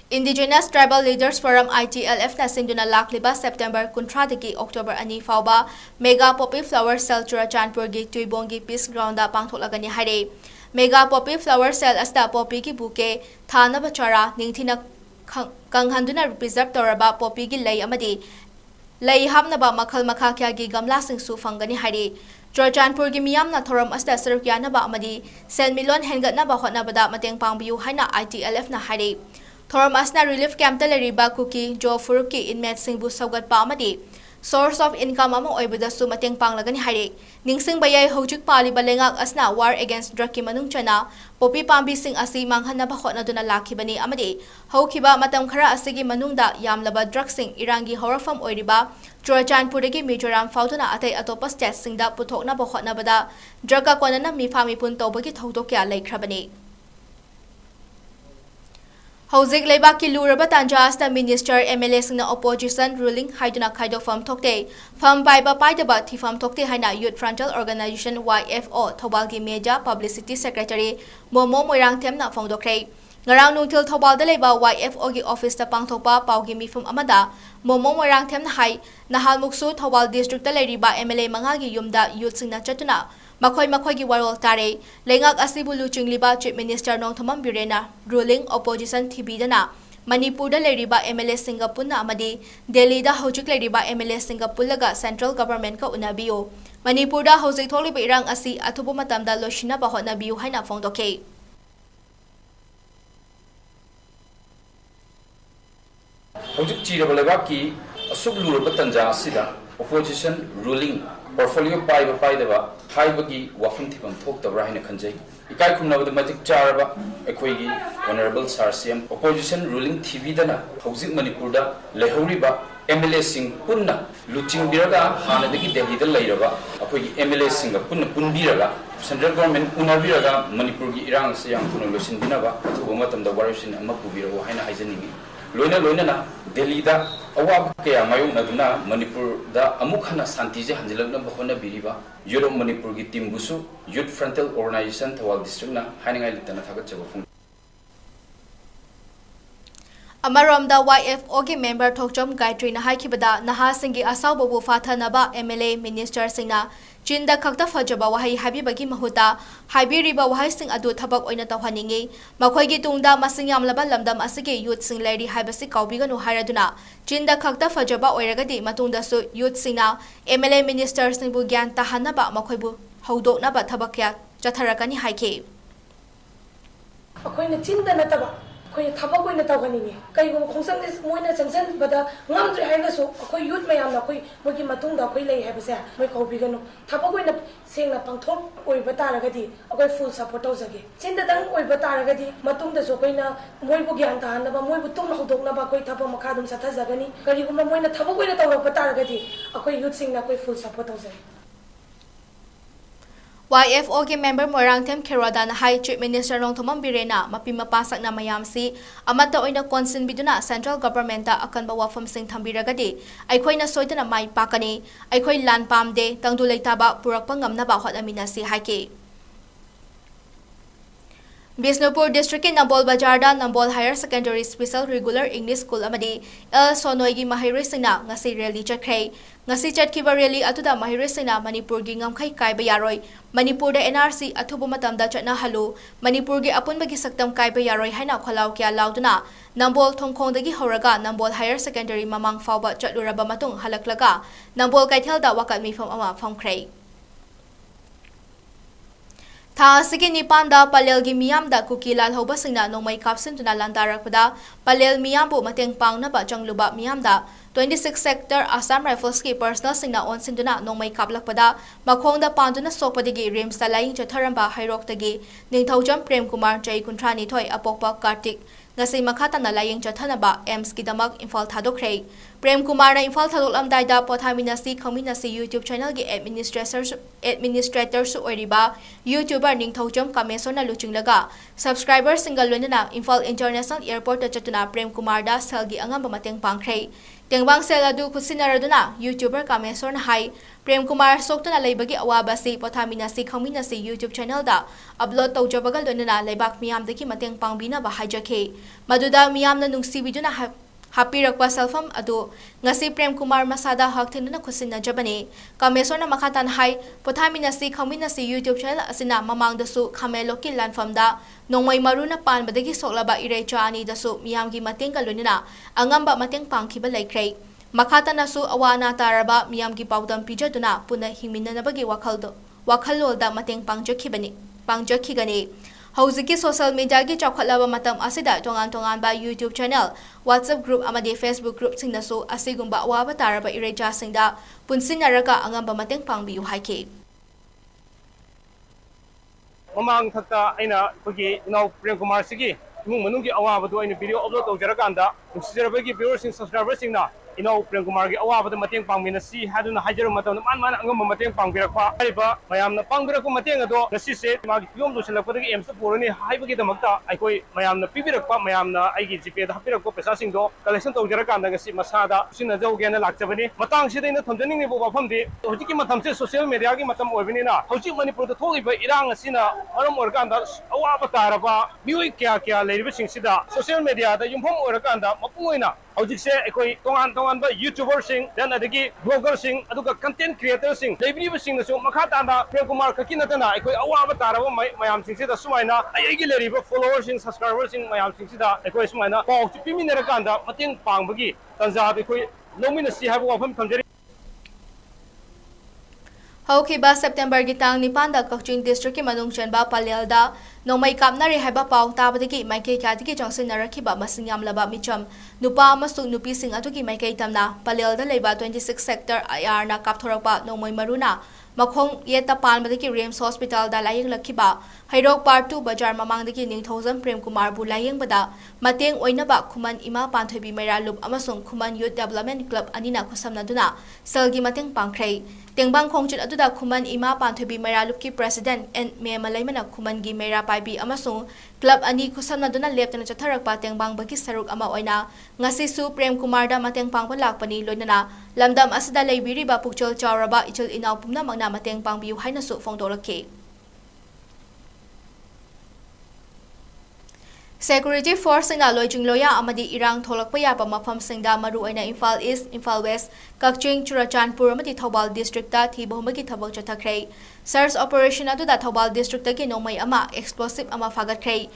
Indigenous Tribal Leaders Forum ITLF na sinduna lakliba September 13 dagi October 2 fauba Mega Poppy Flower Cell Churachandpur gi Tuibongi Peace Ground da pangthoklagani hari Mega Poppy Flower Cell asda poppy gi bouquet thana bachara ningthina kanghanduna preserve toraba poppy gi lei amadi lei hamnaba makhal makha kya gi gamla sing su fangani hari Churachandpur gi miyamna thoram asda sarukyanaba amadi sen milon hengatnaba hotnabada mateng pangbiu haina ITLF na hari Thoram asna relief camp ta leriba kuki jo furuki inmate singbu saugat pa amadi source of income ama oibada su mateng panglagani hari ningsing bayai hojik pali balengak asna war against drug ki manung chana popi pambi sing asi manghanna ba khotna duna lakhibani amadi hokhiba matam khara asigi manungda yamlaba drug sing irangi horafam oiriba Churachandpur gi Mizoram fauduna atai atopa state singda puthokna ba khotna bada drug ka konana mifami pun tobagi thodok kya laikhrabani Hauzik Leibak ki luraba tanjas the minister MLA sing na opposition ruling haiduna khaido fam thokte fam baiba paidaba thi fam thokte haina youth frontal organization YFO Thobal gi media publicity secretary Momo Moirang them na phongdokre ngarang nungthil thobal da leba YFO gi office ta pangthokpa paugi mifum amada momong warang them hai nahal muksu thobal district ta leriba MLA manga gi yumda youth singna chatuna makhoi gi warol tare lengak asibu luchingliba chief minister nong thamam birena ruling opposition thibidana Manipur da leriba MLA Singapuna amadi Delhi da hojik leriba MLA Singapulaga central government ka unabiyo Manipur da hojik tholiba irang asi athubu matamda loshina ba hotnabiyo haina phongdoke hojik chiraba lebaki asuk lurba tanja asida opposition ruling portfolio paidaba haibagi wafum thipam thoktabra haina khanjai ikai khumnabada matik charaba ekhoigi honorable sir CM opposition ruling thibidana hojik manipur da lehoriba MLA sing punna luching biraga hanadagi Delhi da leiraba ekhoigi MLA sing punna punbiraga central government unabiraga manipur gi irang se yang kuno losin binaba thuba matamda warsin amma pubirago haina haijaningi loina na Delhi da awab kaya mayung naduna Manipur da amuk hana santije hanjilakna bahona biriba Euro Manipur gi team busu youth frontal organization thawal district na haingai litana thagat chaba phung Amaromda YFO gi member thokchom Gayatri na haikibada naha singi asaw bobu fathanaba MLA minister singna Chinda khakta fajaba wahai habibagi mahuta haibiriba wahai sing adu thabak oina tawhaningi makhoigi tungda masing yamlaba lamdam asigi youth sing leri haibasi kaubiganu hairaduna Chinda khakta fajaba oiragadi matungda su youth singna MLA minister singbu gyan tahanaba makhoibu haudoknaba thabakya chatharakani haike akoina chinda nataba akoina thabak oina tawhaningi kaigum khongsan moina changsan bada ngamdre haigasu akoi youth mayam na akoi mogi matungda akoi lei haibase moi kaubiganu thabak oina sengna pangthok oiba taragadi akoi full support tawjage chinda dang oiba taragadi matungda so koina moibu gyan tahanaba moibu tung hodoknaba akoi thaba makadum sathajagani kariguma moina thabak oina tawrakpa taragadi akoi youth singna akoi full support tawjage YFO ki member Morang Them Kerodan High Chief Minister Nong Thomam Birena mapima pasak na mayam si amata oina konsin biduna central government ta akan ba wafam sing thambiragadi aikhoi na soitana mai pakani aikhoi lan pamde tangdu leitaba purak pangam na ba hot amina si haike Bisnupur District in Nambol Bajarda Nambol Higher Secondary Special Regular English School amadi Sonoigi Mahiri Singna ngasi rally chakray ngasi chatkiba rally atuda Mahiri Singna Manipur gi ngamkhai kaiba yaroi Manipur da NRC athubu matamda chatna halu Manipur gi apun bagi saktam kaiba yaroi haina kholaw kya lauduna Nambol thongkhong dagi horaga Nambol Higher Secondary mamang fawba chatluraba matung halaklaga Nambol kaithel da wakat mifam ama phomkray Tha sigi nipanda palel gi miyam da kukilal hoba singna nongmai kapsin tuna landarakpada palel miyam bu mateng pangna ba jangluba miyam da 26 sector Assam Rifles ki personal singna on sinduna nongmai kaplakpada makhong da panduna sokpadigi rims da laing chatharamba hairok tagi ningthaujam Prem Kumar Jai Kuntrani thoi apokpa Kartik ngasi makhata na laying chathanaba 𝐴𝐻 ki damak Imphal thadokhrei Prem Kumar na Imphal thadoklamdai da pothaminasi khangminasi YouTube channel gi administrator su oiriba YouTuber ningthaujam Kameso na luchinglaga subscriber single lonana Imphal International Airport ta chatuna Prem Kumar da selgi angamba mateng pangkhrei tengbang sel adu khusinaraduna YouTuber Kameso na hai Prem Kumar soktuna leibagi awabasi pothaminasi khangminasi YouTube channel da upload tawjabagal lonana leibak miyam daki mateng pangbina ba haijake maduda miyam na nungsibiduna hapirakwa selfam adu ngasi Prem Kumar masada hakthinduna khusina jabani Kameso na makhatan hai pothaminasi khangminasi YouTube channel asina mamangdasu khameloki lanfamda nongmai maruna panbadagi soklaba irecha ani dasu miyamgi mateng kalunina angamba mateng pangkhiba laikhrei Makata nasu awana taraba miyamgi paudam pijaduna puna himinanabagi wakhalolda mateng pangjakhigani Hauziki social media gi chawkhatlaba matam asida tongan ba YouTube channel WhatsApp group amadi Facebook group singnasu asigumba awaba taraba ireja singda punsinaraga angamba mateng pangbiyu haike Mamang thakta aina khogi inau Prem Kumar sigi imung manunggi awabadu aina video upload tawjarakanda nusijarbagi viewers sing subscribers singna ꯏꯅꯥꯎ ꯄ꯭ꯔꯦꯝ ꯀꯨꯃꯥꯔꯒꯤ ꯑꯋꯥꯕꯗ ꯃꯇꯦꯡ ꯄꯥꯡꯃꯤꯟꯅꯁꯤ ꯍꯥꯏꯗꯨꯅ ꯍꯥꯏꯖꯔꯨꯕ ꯃꯇꯝꯗ ꯃꯥꯅ ꯑꯉꯝꯕ ꯃꯇꯦꯡ ꯄꯥꯡꯕꯤꯔꯛꯄ ꯍꯥꯏꯔꯤꯕ ꯃꯌꯥꯝꯅ ꯄꯥꯡꯕꯤꯔꯛꯄ ꯃꯇꯦꯡ ꯑꯗꯣ ꯉꯁꯤꯁꯦ ꯃꯥꯒꯤ ꯐꯤꯕꯝ ꯂꯣꯏꯁꯤꯜꯂꯛꯄꯗꯒꯤ ꯑꯦꯝꯁꯇ ꯄꯨꯔꯅꯤ ꯍꯥꯏꯕꯒꯤꯗꯃꯛꯇ ꯑꯩꯈꯣꯏ ꯃꯌꯥꯝꯅ ꯄꯤꯕꯤꯔꯛꯄ ꯃꯌꯥꯝꯅ ꯑꯩꯒꯤ ꯖꯤꯄꯦꯗ ꯍꯥꯞꯄꯤꯔꯛꯄ ꯄꯩꯁꯥꯁꯤꯡꯗꯣ ꯀꯂꯦꯛꯁꯟ ꯇꯧꯖꯔꯀꯥꯟꯗ ꯉꯁꯤ ꯃꯁꯥꯗ ꯁꯤꯟꯅꯖꯧꯒꯦꯅ ꯂꯥꯛꯆꯕꯅꯤ ꯃꯇꯥꯡꯁꯤꯗ ꯑꯩꯅ ꯊꯝꯖꯅꯤꯡꯉꯤꯕ ꯋꯥꯐꯝꯗꯤ ꯍꯧꯖꯤꯛꯀꯤ ꯃꯇꯝꯁꯦ ꯁꯣꯁꯤꯌꯦꯜ ꯃꯦꯗꯤꯌꯥꯒꯤ ꯃꯇꯝ ꯑꯣꯏꯕꯅꯤꯅ ꯍꯧꯖꯤꯛ ꯃꯅꯤꯄꯨꯔꯗ ꯊꯣꯛꯂꯤꯕ ꯏꯔꯥꯡ ꯑꯁꯤꯅ ꯃꯔꯝ ꯑꯣꯏꯔꯀꯥꯟꯗ ꯑꯋꯥꯕ ꯇꯥꯔꯕ ꯃꯤꯑꯣꯏ ꯀꯌꯥ ꯂꯩꯔꯤꯕꯁꯤꯡꯁꯤꯗ ꯁꯣꯁꯤꯌꯦꯜ ꯃꯦꯗꯤꯌꯥꯗ ꯌꯨꯝꯐꯝ ꯑꯣꯏꯔꯀꯥꯟꯗ ꯃꯄꯨꯡ ꯑꯣꯏꯅ ꯍꯧꯖꯤꯛꯁꯦ ꯑꯩꯈꯣꯏ ꯇꯣꯉꯥꯟꯕ ꯌꯨꯇ꯭ꯌꯨꯕꯔꯁꯤꯡ ꯗꯦꯟ ꯑꯗꯒꯤ ꯕ꯭ꯂꯣꯒꯔꯁꯤꯡ ꯑꯗꯨꯒ ꯀꯟꯇꯦꯟ ꯀ꯭ꯔꯤꯌꯦꯇꯔꯁꯤꯡ ꯂꯩꯕꯤꯔꯤꯕꯁꯤꯡꯅꯁꯨ ꯃꯈꯥ ꯇꯥꯅ ꯄ꯭ꯔꯦꯝ ꯀꯨꯃꯥꯔ ꯈꯛꯀꯤ ꯅꯠꯇꯅ ꯑꯩꯈꯣꯏ ꯑꯋꯥꯕ ꯇꯥꯔꯕ ꯃꯌꯥꯝꯁꯤꯡꯁꯤꯗ ꯁꯨꯃꯥꯏꯅ ꯑꯩꯒꯤ ꯂꯩꯔꯤꯕ ꯐꯣꯂꯣꯋꯔꯁꯤꯡ ꯁꯕꯁꯀ꯭ꯔꯥꯏꯕꯔꯁꯤꯡ ꯃꯌꯥꯝꯁꯤꯡꯁꯤꯗ ꯑꯩꯈꯣꯏ ꯁꯨꯃꯥꯏꯅ ꯄꯥꯎꯁꯤ ꯄꯤꯃꯤꯟꯅꯔꯀꯥꯟꯗ ꯃꯇꯦꯡ ꯄꯥꯡꯕꯒꯤ ꯇꯥꯟꯖꯥꯗ ꯑꯩꯈꯣꯏ ꯂꯧꯃꯤꯟꯅꯁꯤ ꯍꯥꯏꯕ ꯋꯥꯐꯝ ꯊꯝꯖꯔꯤ ꯍꯧꯈꯤꯕ ꯁꯦꯞꯇꯦꯝꯕꯔꯒꯤ ꯇꯥꯡ 9ꯗ ꯀꯛꯆꯤꯡ ꯗꯤꯁꯇ꯭ꯔꯤꯛꯀꯤ ꯃꯅꯨꯡ ꯆꯟꯕ ꯄꯂꯦꯜꯗ ꯅꯣꯡꯃꯩ ꯀꯥꯞꯅꯔꯦ ꯍꯥꯏꯕ ꯄꯥꯎ ꯇꯥꯕꯗꯒꯤ ꯃꯥꯏꯀꯩ ꯀꯌꯥꯗꯒꯤ ꯆꯪꯁꯤꯟꯅꯔꯛꯈꯤꯕ ꯃꯁꯤꯡ ꯌꯥꯝꯂꯕ ꯃꯤꯆꯝ ꯅꯨꯄꯥ ꯑꯃꯁꯨꯡ ꯅꯨꯄꯤꯁꯤꯡ ꯑꯗꯨꯒꯤ ꯃꯥꯏꯀꯩ ꯇꯝꯅ ꯄꯂꯦꯜꯗ ꯂꯩꯕ 26 ꯁꯦꯛꯇꯔ IRꯅ ꯀꯥꯞꯊꯣꯔꯛꯄ ꯅꯣꯡꯃꯩ ꯃꯔꯨꯅ ꯃꯈꯣꯡ ꯌꯦꯠꯇ ꯄꯥꯟꯕꯗꯒꯤ ꯔꯤꯝꯁ ꯍꯣꯁꯄꯤꯇꯥꯜꯗ ꯂꯥꯌꯦꯡꯂꯛꯈꯤꯕ ꯍꯩꯔꯣꯛ ꯄꯥꯔꯠ 2 ꯕꯖꯥꯔ ꯃꯃꯥꯡꯗꯒꯤ ꯅꯤꯡꯊꯧꯖꯝ ꯄ꯭ꯔꯦꯝ ꯀꯨꯃꯥꯔꯕꯨ ꯂꯥꯌꯦꯡꯕꯗ ꯃꯇꯦꯡ ꯑꯣꯏꯅꯕ ꯈꯨꯃꯟ ꯏꯃꯥ ꯄꯥꯟꯊꯣꯏꯕꯤ ꯃꯩꯔꯥꯂꯨꯞ ꯑꯃꯁꯨꯡ ꯈꯨꯃꯟ ꯌꯨꯠ ꯗꯦꯚꯂꯞꯃꯦꯟꯠ ꯀ꯭ꯂꯕ ꯑꯅꯤꯅ ꯈꯨꯠꯁꯝꯅꯗꯨꯅ ꯁꯦꯜꯒꯤ ꯃꯇꯦꯡ ꯄꯥꯡꯈ꯭ꯔꯦ ꯇꯦꯡꯕꯥꯡ ꯈꯣꯡꯆꯠ ꯑꯗꯨꯗ ꯈꯨꯃꯟ ꯏꯃꯥ ꯄꯥꯟꯊꯣꯏꯕꯤ ꯃꯩꯔꯥꯂꯨꯞꯀꯤ ꯄ꯭ꯔꯦꯁꯤꯗꯦꯟꯠ ꯑꯦꯟ ꯃꯦꯃ ꯂꯩꯃꯅ ꯈꯨꯃꯟꯒꯤ ꯃꯩꯔꯥ ꯄꯥꯏꯕꯤ ꯑꯃꯁꯨꯡ ꯀ꯭ꯂꯕ ꯑꯅꯤ ꯈꯨꯠꯁꯝꯅꯗꯨꯅ ꯂꯦꯞꯇꯅ ꯆꯠꯊꯔꯛꯄ ꯇꯦꯡꯕꯥꯡꯕꯒꯤ ꯁꯔꯨꯛ ꯑꯃ ꯑꯣꯏꯅ ꯉꯁꯤꯁꯨ ꯄ꯭ꯔꯦꯝ ꯀꯨꯃꯥꯔꯗ ꯃꯇꯦꯡ ꯄꯥꯡꯕ ꯂꯥꯛꯄꯅꯤ ꯂꯣꯏꯅꯅ ꯂꯝꯗꯝ ꯑꯁꯤꯗ ꯂꯩꯕꯤꯔꯤꯕ ꯄꯨꯛꯆꯦꯜ ꯆꯥꯎꯔꯕ ꯏꯆꯤꯜ ꯏꯅꯥꯎ ꯄꯨꯝꯅꯃꯛꯅ ꯃꯇꯦꯡ ꯄꯥꯡꯕꯤꯌꯨ ꯍꯥꯏꯅꯁꯨ ꯐꯣꯡꯗꯣꯛꯂꯛꯈꯤ ꯁꯦꯀ꯭ꯌꯨꯔꯤꯇꯤ ꯐꯣꯔꯁꯁꯤꯡꯅ ꯂꯣꯏꯖꯤꯡ ꯂꯣꯌꯥ ꯑꯃꯗꯤ ꯏꯔꯥꯡ ꯊꯣꯛꯂꯛꯄ ꯌꯥꯕ ꯃꯐꯝꯁꯤꯡꯗ ꯃꯔꯨꯑꯣꯏꯅ ꯏꯝꯐꯥꯜ ꯏꯁ, ꯏꯝꯐꯥꯜ ꯋꯦꯁ, ꯀꯛꯆꯤꯡ, ꯆꯨꯔꯆꯥꯟꯄꯨꯔ ꯑꯃꯗꯤ ꯊꯧꯕꯥꯜ ꯗꯤꯁꯇ꯭ꯔꯤꯛꯇ ꯊꯤꯕ ꯍꯨꯝꯕꯒꯤ ꯊꯕꯛ ꯆꯠꯊꯈ꯭ꯔꯦ ꯁꯔꯆ ꯑꯣꯄꯔꯦꯁꯟ ꯑꯗꯨꯗ ꯊꯧꯕꯥꯜ ꯗꯤꯁꯇ꯭ꯔꯤꯛꯇꯒꯤ ꯅꯣꯡꯃꯩ ꯑꯃ ꯑꯦꯛꯁꯄ꯭ꯂꯣꯁꯤꯚ ꯑꯃ ꯐꯥꯒꯠꯈ꯭ꯔꯦ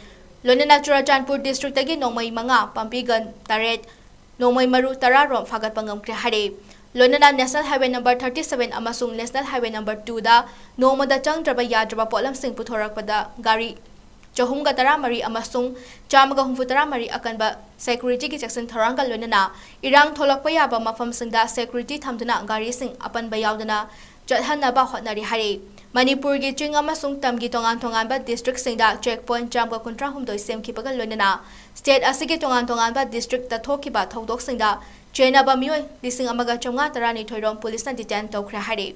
ꯂꯣꯏꯅꯅ ꯆꯨꯔꯆꯥꯟꯄꯨꯔ ꯗꯤꯁꯇ꯭ꯔꯤꯛꯇꯒꯤ ꯅꯣꯡꯃꯩ 5, ꯄꯝꯄꯤꯒꯟ 7, ꯅꯣꯡꯃꯩ ꯃꯔꯨ 10 ꯔꯣꯝ ꯐꯥꯒꯠꯄ ꯉꯝꯈ꯭ꯔꯦ ꯍꯥꯏꯔꯦ ꯂꯣꯏꯅꯅ ꯅꯦꯁꯅꯦꯜ ꯍꯥꯏꯋꯦ ꯅꯝꯕꯔ 37 ꯑꯃꯁꯨꯡ ꯅꯦꯁꯅꯦꯜ ꯍꯥꯏꯋꯦ ꯅꯝꯕꯔ 2ꯗ ꯅꯣꯡꯃꯗ ꯆꯪꯗ꯭ꯔꯕ ꯌꯥꯗ꯭ꯔꯕ ꯄꯣꯠꯂꯝꯁꯤꯡ ꯄꯨꯊꯣꯔꯛꯄꯗ ꯒꯥꯔꯤ 213 ꯑꯃꯁꯨꯡ 134 ꯑꯀꯟꯕ ꯁꯦꯀ꯭ꯌꯨꯔꯤꯇꯤꯒꯤ ꯆꯦꯛꯁꯤꯟ ꯊꯧꯔꯥꯡꯒ ꯂꯣꯏꯅꯅ ꯏꯔꯥꯡ ꯊꯣꯛꯂꯛꯄ ꯌꯥꯕ ꯃꯐꯝꯁꯤꯡꯗ ꯁꯦꯀ꯭ꯌꯨꯔꯤꯇꯤ ꯊꯝꯗꯨꯅ ꯒꯥꯔꯤꯁꯤꯡ ꯑꯄꯟꯕ ꯌꯥꯎꯗꯅ ꯆꯠꯍꯟꯅꯕ ꯍꯣꯠꯅꯔꯤ ꯍꯥꯏꯔꯤ ꯃꯅꯤꯄꯨꯔꯒꯤ ꯆꯤꯡ ꯑꯃꯁꯨꯡ ꯇꯝꯒꯤ ꯇꯣꯉꯥꯟꯕ ꯗꯤꯁꯇ꯭ꯔꯤꯛꯁꯤꯡꯗ ꯆꯦꯛ ꯄꯣꯏꯟꯠ 138 ꯁꯦꯝꯈꯤꯕꯒ ꯂꯣꯏꯅꯅ ꯁ꯭ꯇꯦꯠ ꯑꯁꯤꯒꯤ ꯇꯣꯉꯥꯟꯕ ꯗꯤꯁꯇ꯭ꯔꯤꯛꯇ ꯊꯣꯛꯈꯤꯕ ꯊꯧꯗꯣꯛꯁꯤꯡꯗ ꯆꯦꯟꯅꯕ ꯃꯤꯑꯣꯏ 1,512 ꯔꯣꯝ ꯄꯨꯂꯤꯁꯅ ꯗꯤꯇꯦꯟ ꯇꯧꯈ꯭ꯔꯦ ꯍꯥꯏꯔꯤ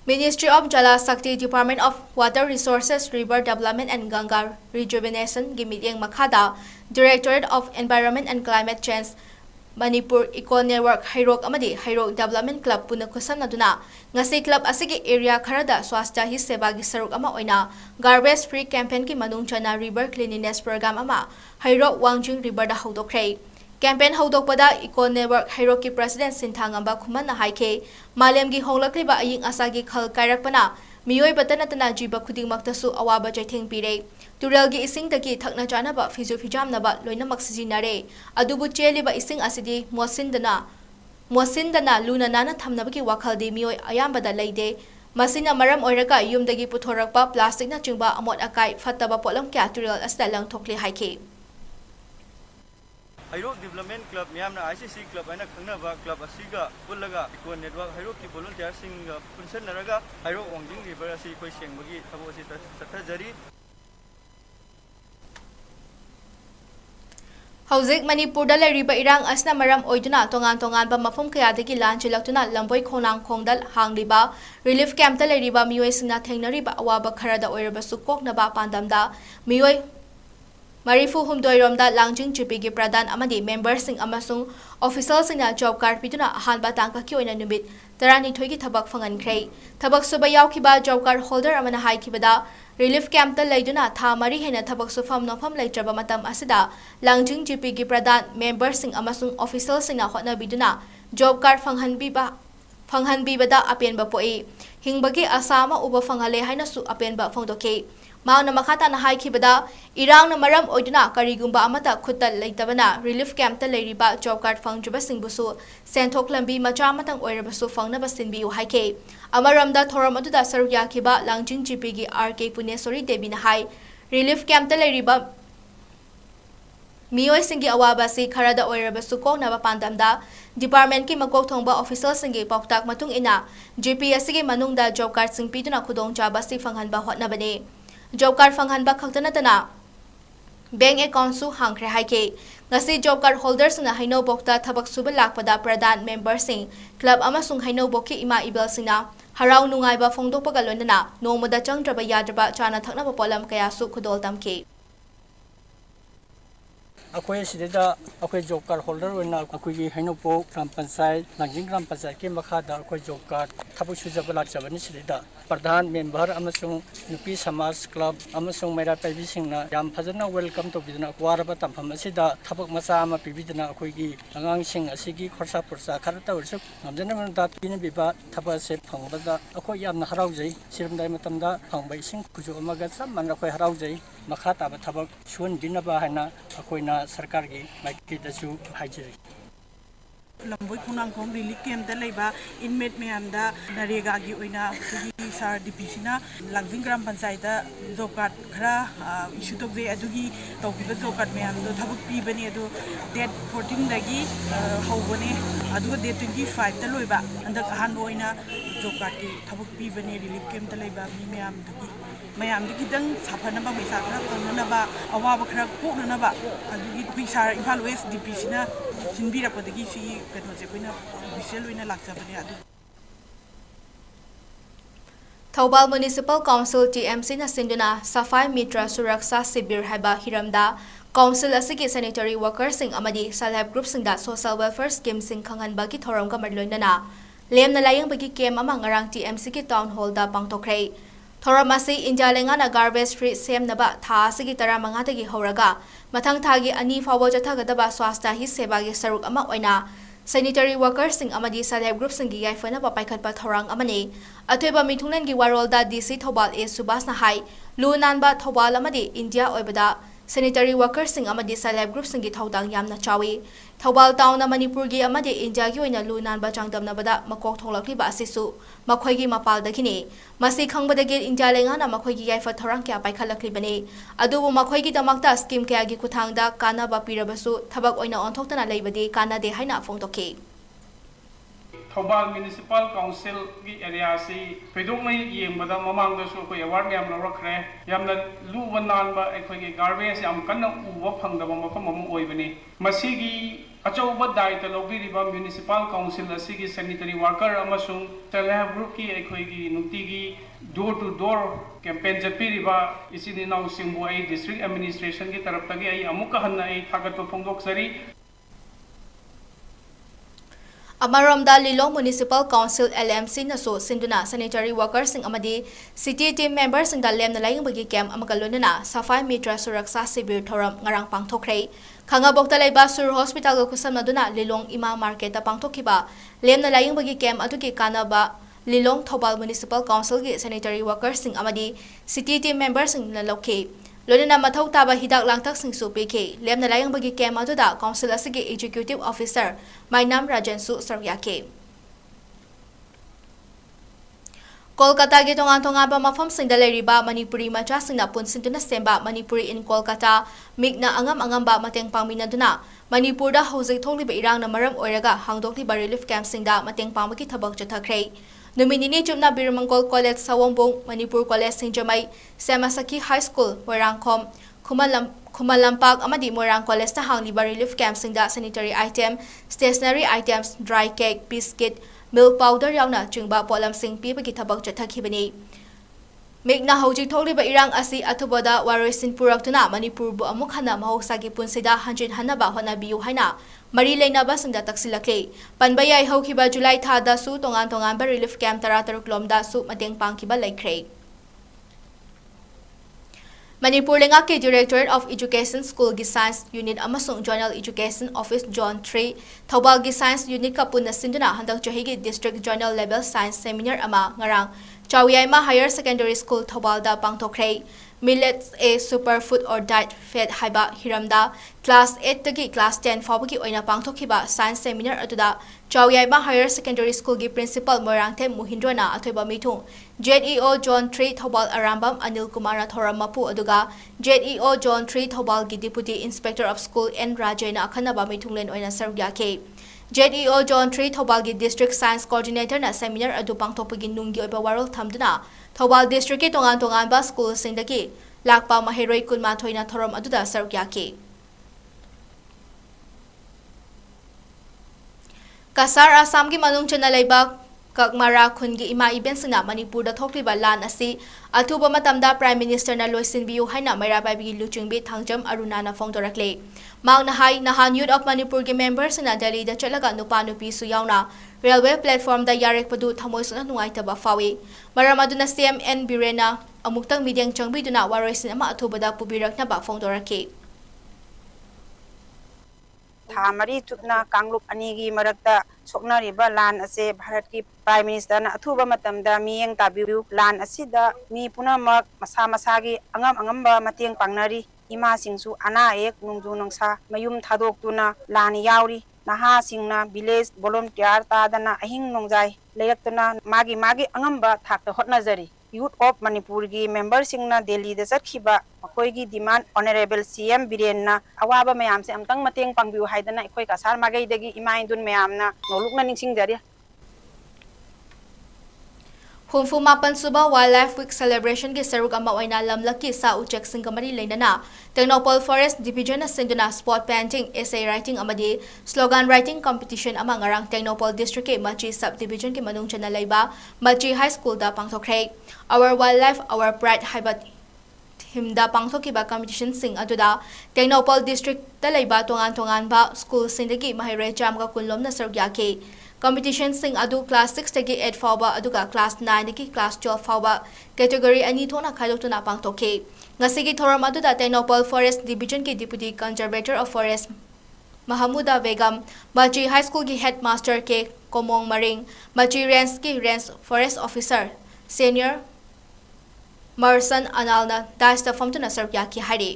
Ministry of Jala Shakti, Department of Water Resources, River Development and Ganga Rejuvenation gi mityeng makhada Directorate of Environment and Climate Change Manipur Eco Network Hairok amadi Hairok Development Club puna khusam ngasi club asigi area kharada swasthya hi seva gi saruk ama oina garbage free campaign ki manung chana river cleanliness program ama Hairok Wangjing River da hodokhrei campaign hodokpada Eco Network Hairok ki President Sinthangamba Khuman na haike Malemgi honglakliba aying asagi khal kairakpana miyoi batanatana jiba khudingmaktasu awaba chaitheng pire turelgi isingdagi thakna chanaba fizu fijamnaba loinamak sijinare adubu cheliba ising asidi mosindana luna nana thamnabagi wakhaldi miyoi ayambada leide masina maram oiraka yumdagi puthorakpa plastic na chingba amot akai fattaba polam kya turel asda lang thokli haike Hairok Development Club miyamna ICC Club aina khangnaba club asiga pullaga Eco Network Hairok ki volunteer singa punsannaraga Hairok Wangjing River asi koi sengbagi thabo asi sathajari Hauzik Manipurda leiriba irang asna maram oiduna tongan ba mafum kayadagi lanchilaktuna lamboi khonang khongdal hangliba relief camp ta leiriba miyoi singna thengnariba awaba kharada oiraba sukoknaba pandamda miyoi Marifu Humdoiromda Langjing GPG Pradhan amadi membersing amasung officialsingna job card piduna ahanba tangkaki oina numit 12 gi thabak fangankhre thabak suba yaukhiba job card holder amana haikibada relief camp ta leiduna tha mari hena thabak sufam nofam leitraba matam asida Langjing GPG Pradhan membersing amasung officialsingna hotna biduna job card fanghanbibada apenba poi hingbagi asama uba fanghale haina su apenba phongdoke Mauna makata na haikibada irang na maram oiduna karigumba amata khutta leitabana relief camp ta leiriba job card fangjuba singbusu senthok lambi macha matang oirabasu fangnaba sinbiu haike amaramda thoram aduda saruk yakiba Langjing GP gi RK Punesori Devi na hai relief camp ta leiriba miyoi singi awaba si kharada oirabasu kongnaba pandamda department ki makok thongba official singi pauktak matung ina GPS gi manungda job card singpiduna khudong chaba si fanghanba hotnabane job card fanghanba khaktanatana bank account su hangkhre haike ngasi job card holders na haino bokta thabak suba lakpada pradhan member sing club amasung haino bokki ima ibel singna harau nungai ba phongdok paga loindana nomada changdraba yadraba chana thakna ba polam kaya su khudol tamki अखोई सिदेदा अखोई job card holder होना अखोई हैनोपो ग्राम पंचायत नांजिंग ग्राम पंचायत के मखादा अखोई job card थबुक सुजब लाचबनी सिदेदा प्रधान member अमसुंग नुपी समाज club अमसुंग मेरा पैबी सिंगना याम फजना welcome तो बिदना वारबा तमफम असिदा थबक मचा अमा पिबिदना अखोईगी अंगांग सिंग असिगी खरसा पुरसा खरता वर्षक हमजना मनदा पिन बिबा थबा से फंगबदा अखोई यामना हराउजै सिरमदाय मतमदा फंगबै सिंग खुजु अमगा सब मन अखोई हराउजै मखा ताबा थबक सुन दिनबा हैना अखोइना सरकार की माइकी दसु हाइजरी लंबोई खुनांगखोंग रिलीफ कैम्प दा लेबा इनमेट मैमदा नरेगा की ओइना की सार डीपीसीना लांजिंग ग्राम पंचायत जॉब कार्ड खरा इशू तौजे अदुगी तौबिबा जॉब कार्ड मैमदो थबक पीबनी अदु डेट 14 दगी हौबने अदुगा डेट 25 दा लोइबा अंदक अहान ओइना जॉब कार्ड की थबक पीबने रिलीफ कैम्प दा लेबा मी मैमदगी मैम खितंग साफनबा पैसा खरा तौननबा अवाब खरा कोकननबा अदुगी पैसा इम्फाल वेस्ट डीपीसीना सिनबिरपदगी सी कनोजे कोइना ऑफिशियल ओइना लाक्चबने अदु Thobal Municipal Council TMC na sinduna Safai Mitra Suraksa Sibir haiba hiramda Council asigi sanitary workers sing amadi self group sing da social welfare scheme sing khangan bagi thoram ka marloinana lem na layang bagi kem ama ngarang TMC ki town hall da pangtokhrei thoram asi India lengana garbage free sem naba tha asigi tara manga dagi horaga mathang thagi ani fawo jathagadaba swasta hi seba gi saruk ama oina sanitary workers sing amadi self group sing gi yaifana ba paikhat pa thorang amani अथोइबा मिथुंगलन की वारोलदा DC Thoubal A Subhash ना हाई लुनानबा थौबाल अमदी India ओइबदा sanitary workers सिंग अमदी सेल्फ ग्रुप सिंग की थौदांग यामना चावी थौबाल टाउन मणिपुर की अमदी इंडिया की ओइना लुनानबा चांगदमनबदा मकोक थोंलक्लिबा असिसु मखोइगी मपालदगिनी मसी खंगबदगे इंडिया लेंगाना मखोइगी याइफा थौरांग क्या पाइखलक्लिबने अदुबु मखोइगी दमक्ता स्कीम क्या की खुथांगदा कानाबा पिरबसु थबक ओइना ओंथोक्तना लेबदि कानादे हाइना फोंदोके Thobal Municipal Council की एरिया से फेदों में ये मदद ममांग दसु कोई अवार्ड में हम लोग रख रहे हैं यम न लू वनान बा एक कोई गार्बेज हम कन्ना उवा फंग दबा मफम मम ओई बने मसीगी अचौबा दायित्व लौबी रिबा म्युनिसिपल काउंसिल असिगी सैनिटरी वर्कर अमसुंग सेल्फ ग्रुप की एक कोई नुक्ति की डोर टू डोर कैंपेन चपी रिबा इसी दिनाउ सिंबु आई डिस्ट्रिक्ट एडमिनिस्ट्रेशन की तरफ तक आई अमुक हन्ना आई थागत फोंदोक सरी Amaromda Lilong Municipal Council LMC naso sinduna sanitary workers sing amadi city team members sing dalem na laying bagi camp amagalonana Safai Mitra Suraksa Sibir thoram ngarang pangthokrei khanga bokta leiba sur hospital go kusam naduna Lilong Ima Market ta pangthokhiba lem na laying bagi camp aduki kanaba Lilong Thobal Municipal Council gi sanitary workers sing amadi city team members sing na lokhe Lodina mathau taba hidak langtak sing su pk lemna layang bagi kem aduda council asigi executive officer mainam rajansu saryake Kolkata gi tonga ba mafam sing da leriba manipuri macha sing na pun sintuna semba manipuri in Kolkata migna angam ba mateng pangmina duna manipur da hojik thokli ba irang na maram oiraga hangdokli ba relief camp sing da mateng pangmaki thabak chathakhrei Numinini Jumna Birmangol College Sawongbong, Manipur College St.Jamai, Semasaki High School, Warangkom, Kumalampak, Amadi Morang College na Hangliba Relief Camp Singda Sanitary Item, Stationery Items, Dry Cake, Biscuit, Milk Powder Yauna, Jungba Polam Sing Pipa Kitabak Jatakibani. Migna hojik thokli ba irang asi atubada warisin puraktuna Manipur bu amukhana mahoksagi punsida hanjin hanaba hona biu haina mari leina ba singda taksilakle panbayai hokhiba July tha da su tongan ba relief camp taratar klomda su mateng pangkiba laikre Manipur lenga ke Directorate of Education School gi Science Unit amasung Journal Education Office Zone 3 Thobal gi Science Unit ka punna sinduna handak johigi District Journal Level Science Seminar ama ngarang Chawiyaima Higher Secondary School Thobalda Pangtokhrei Millets a Superfood or Diet Fed Haiba Hiramda Class 8 tagi Class 10 fawagi oina pangtokhiba Science Seminar atuda Chawiyaima Higher Secondary School gi Principal Morangthe Muhindrana athoiba mithung ZEO Zone 3 Thobal Arambam Anil Kumara Thoram Mapu aduga ZEO Zone 3 Thobal gi Deputy Inspector of School N Rajena akhanaba mithunglen oina sargyake ZEO Zone 3 Thobal gi District Science Coordinator na seminar adu pangthokpagi nunggi oiba warol thamduna Thobal District ki tongan ba school singdagi lakpa mahiroi kunma thoina thoram aduda sargyake Kasar Assam ki manung chana leiba Kakmara khungi ima ibensina Manipur da thokliba lan asi athuba matamda Prime Minister na loisin biu haina maira bai luchungbi thangjam Aruna na phongdorakle maung na hai nahan Youth of Manipur gi members na Delhi da chalaga nupa nupi su yauna railway platform da yarek padu thamoi suna nungai taba fawi maram aduna CMN Birena amuktang midyang changbi duna waroisin ama athuba da pubirak na ba phongdorake Thamari chutna Kangluk anigi marakta soknariba lan ase Bharat ki Prime Minister na athuba matamda miyeng tabiu lan asida mi punamak masa masagi angamba matiang pangnari ima singsu ana ek nungju nungsa mayum thadok tuna lan yauri naha singna village volunteer ta dana ahing nongjai leyaktuna magi angamba thakta hotnajari Youth of Manipur gi member singna Delhi da sakhiba akoi gi demand honorable CM Birena awaba mayam se amtang mateng pangbiu haidana akoi kasar magai dagi imaindun mayamna nolukna ningsing jari Humfu mapan suba Wildlife Week celebration ki saruk ama waina lamlaki sa uchek singkamari leinana Technopole Forest Division na sinduna spot painting, essay writing amadi slogan writing competition ama ngarang Technopole District ke Machi subdivision ki manung chana leiba Machi High School da pangthokhrei Our Wildlife Our Pride haibat himda pangthokiba competition sing aduda Technopole District da leiba tongan ba school sindagi mahire jamga kunlom na saruk yake Competition sing adu class 6 tagi 8 fawba aduga class 9 tagi class 12 fawba category ani thona khaidokna pangtokhe ngasigi thoram aduda Technopole Forest Division ki Deputy Conservator of Forest Mahamuda Begum Machi High School ki Headmaster ke Komong Maring Machi Range ki Range Forest Officer Senior Marsan Analna Daista Famtuna Sarpya ki hari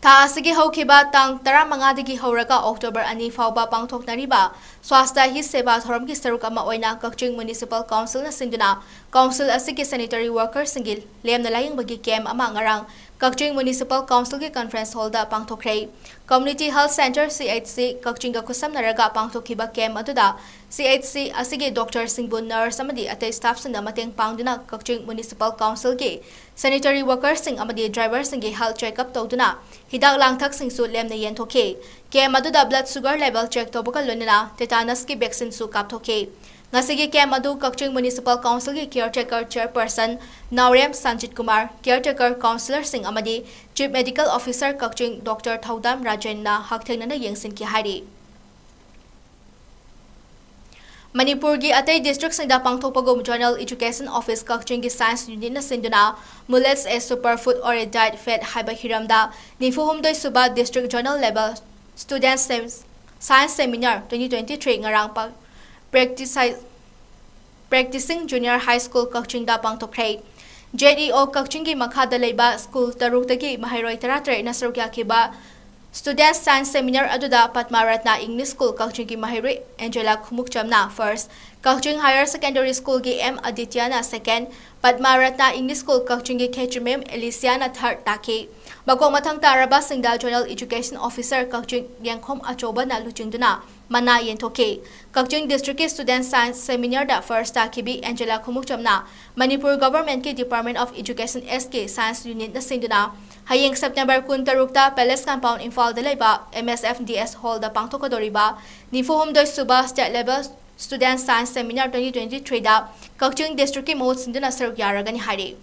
Ta asigi haukiba tang 15 dagi hauraga October ani fawba pangthoknariba swasta hi seba thoram ki saruk ama oina Kakching Municipal Council na sinduna council asigi sanitary worker singil lemna laying bagi camp ama ngarang Kakching Municipal Council ki conference hall da pangthokrei Community Health Center CHC Kakching ga kusam naraga pangthokiba camp aduda CHC asigi doctor singbu nurse amadi atay staff sing mateng pangduna Kakching Municipal Council ki sanitary worker sing amadi driver singi health check up tawduna hidak langthak sing su lemna yen thoke camp aduda blood sugar level check tawbaka lonina tetanus ki vaccine su kap thoke ngasigi camp adu Kakching Municipal Council ki caretaker chairperson Naurem Sanjit Kumar caretaker councillor sing amadi chief medical officer Kakching Dr Thaudam Rajan na hakthengna na yengsin ki hari Manipur gi atay district sing da pangthokpagom Journal Education Office Kakching gi Science Unit na sinduna Mullets a superfood or a diet fed haiba hiramda nifuhum doi suba district journal level student science seminar 2023 ngarang pa practicing junior high school Kakching da pangthokhrei JEO Kakching gi makhada leiba school taruk tagi mahairoi taratre na sarukya kiba Student Science Seminar aduda Patmaratna English School Kakching ki mahiroi Angela Khumukchamna first Kakching Higher Secondary School ki M Adityana second Patmaratna English School Kakching ki Khechimem Elisiana third taki bagong mathang taraba singda Journal Education Officer Kakching Yangkhom achoba na luchingduna mana yenthoke Kakching District ki Student Science Seminar da first taki bi Angela Khumukchamna Manipur Government ki Department of Education SK Science Unit na singduna Hayeng September 13 Palace Compound Imphal da leiba MSFDS Hall da pangthokadoriba nifuhum doi suba state level Student Science Seminar 2023 da Kakching District ki mohot sinduna saruk yaragani hari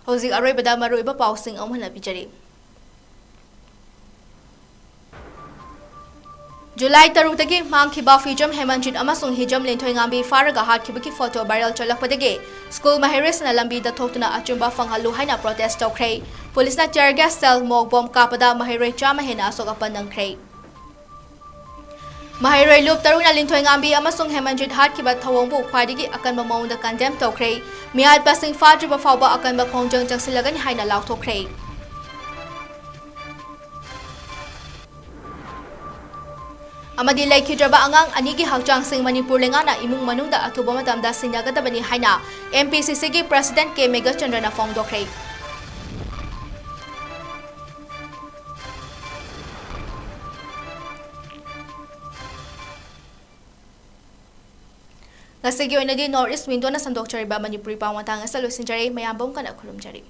Hozik aroibada maruiba pausing amhana bijari July 3 tagi mangkhiba Fijam Hemanjit amasung Hijam Lenthoingambi faraga hatkibaki photo viral chalakpadagi school mahiris na lambi da thoktuna achumba fanghalu haina protest tawkhrei police na tear gas cell mog bomb kapada mahiroi chama hena asok apanangkhrei mahiroi loop taruna Lenthoingambi amasung Hemanjit hatkiba thawongbu khwaidagi akanba maungda condemn tawkhrei mihat passing fadriba fawba akanba khongjang changsilagani haina laukthokhrei Amadi laikhidraba angang anigi hakjang sing Manipur lengana imung manungda athuba matamda sinagadabani haina MPCC gi President 𝐾𝐲 Chandrana phongdokhrei Ngasigi oinadi North East Window na sandokchariba Manipuri pawmatang asalo sinjari mayambom kana khurumjari